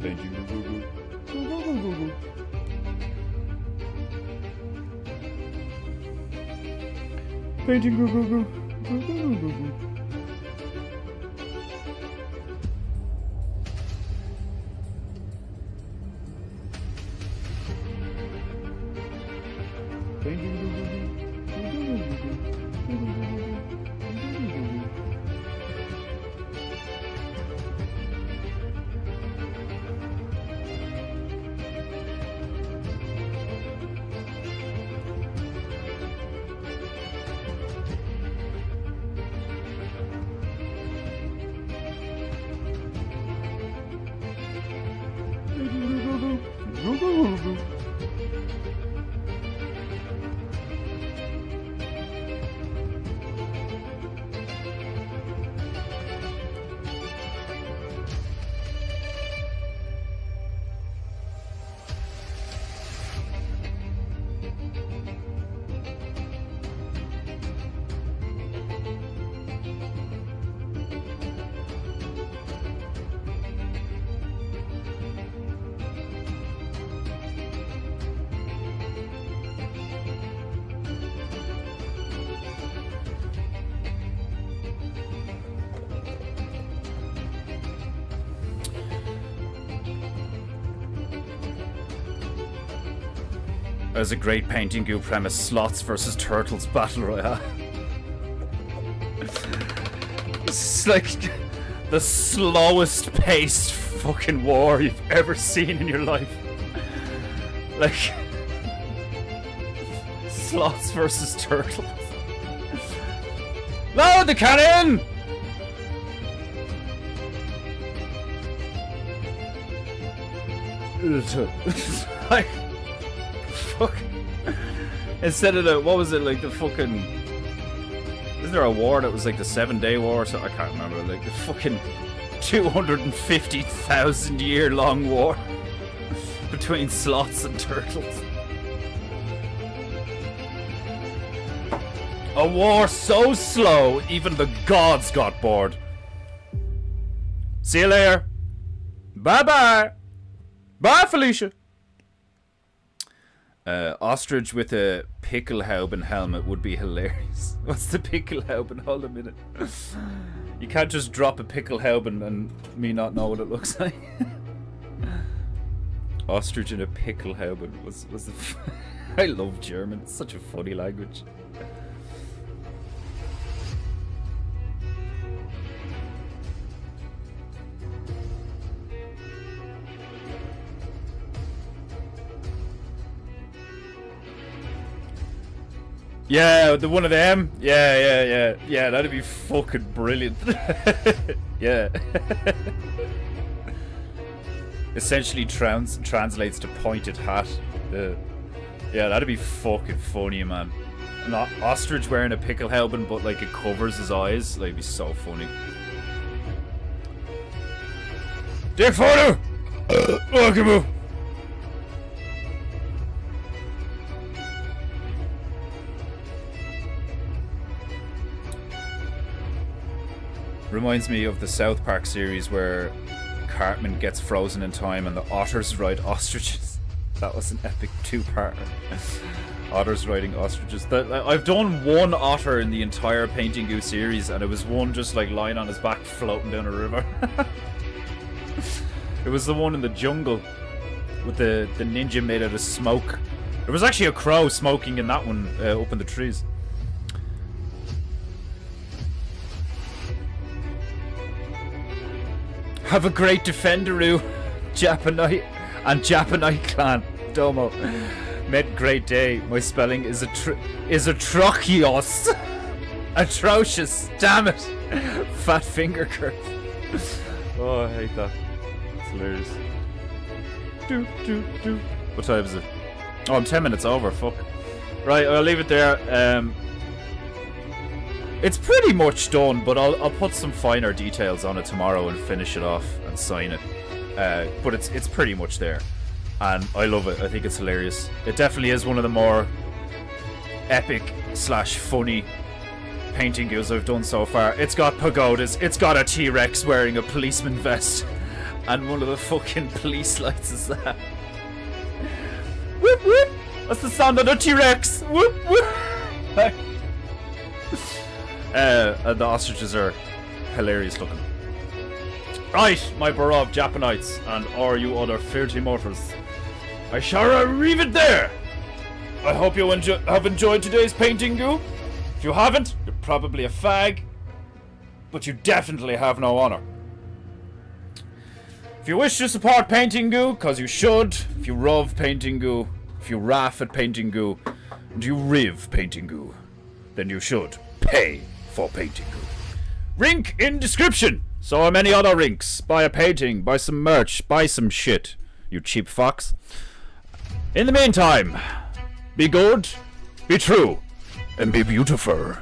Painting goo goo goo. Goo goo goo goo goo. Painting goo goo goo. Goo goo goo goo goo. As a great painting goo premise, sloths versus turtles battle royale. It's like the slowest paced fucking war you've ever seen in your life. Like, sloths versus turtles. Load the cannon! Like, fuck. Instead of the, what was it, like the fucking, isn't there a war that was like the 7-Day War or something? I can't remember, like the fucking 250,000 year long war between sloths and turtles. A war so slow, even the gods got bored. See you later. Bye-bye. Bye, Felicia. Ostrich with a Pickelhauben helmet would be hilarious. What's the Pickelhauben? Hold a minute. You can't just drop a Pickelhauben and me not know what it looks like. Ostrich in a Pickelhauben was the. I love German. It's such a funny language. Yeah, the one of them. Yeah. That'd be fucking brilliant. Yeah. Essentially translates to pointed hat. Yeah, that'd be fucking funny, man. Not Ostrich wearing a pickle helmet, but like it covers his eyes. Like, it'd be so funny. Dick photo! Welcome up! Reminds me of the South Park series where Cartman gets frozen in time and the otters ride ostriches. That was an epic two-parter. Otters riding ostriches. I've done one otter in the entire PEINTEINGU series, and it was one just like lying on his back floating down a river. It was the one in the jungle with the ninja made out of smoke. There was actually a crow smoking in that one up in the trees. Have a great Defenderoo, Japanite and Japanite clan. Domo. Met great day. My spelling is atrocious. Atrocious. Damn it. Fat finger curve. Oh, I hate that. It's hilarious. What time is it? Oh, I'm 10 minutes over. Fuck. Right, I'll leave it there. It's pretty much done, but I'll put some finer details on it tomorrow and finish it off and sign it. But it's pretty much there, and I love it. I think it's hilarious. It definitely is one of the more epic / funny PEINTEINGUs I've done so far. It's got pagodas. It's got a T-Rex wearing a policeman vest, and one of the fucking police lights is that. Whoop whoop! That's the sound of the T-Rex. Whoop whoop! And the ostriches are hilarious looking. Right, my beloved Japanites, and all you other filthy mortals, I shall leave it there. I hope you have enjoyed today's PEINTEINGU. If you haven't, you're probably a fag, but you definitely have no honor. If you wish to support PEINTEINGU, cause you should, if you love PEINTEINGU, if you raff at PEINTEINGU, and you riv PEINTEINGU, then you should pay for PEINTEINGU. Link in description. So are many other links. Buy a painting, buy some merch, buy some shit, you cheap fucks. In the meantime, be good, be true, and be beautiful.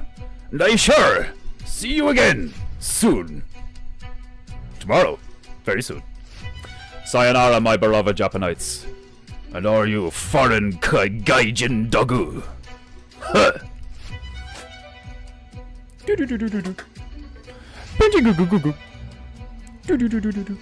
And I shall see you again soon. Tomorrow, very soon. Sayonara, my beloved Japanites. And all you foreign gaijin dogu. Huh. Do do do do do do. Do do do do do do. Do do do do do do.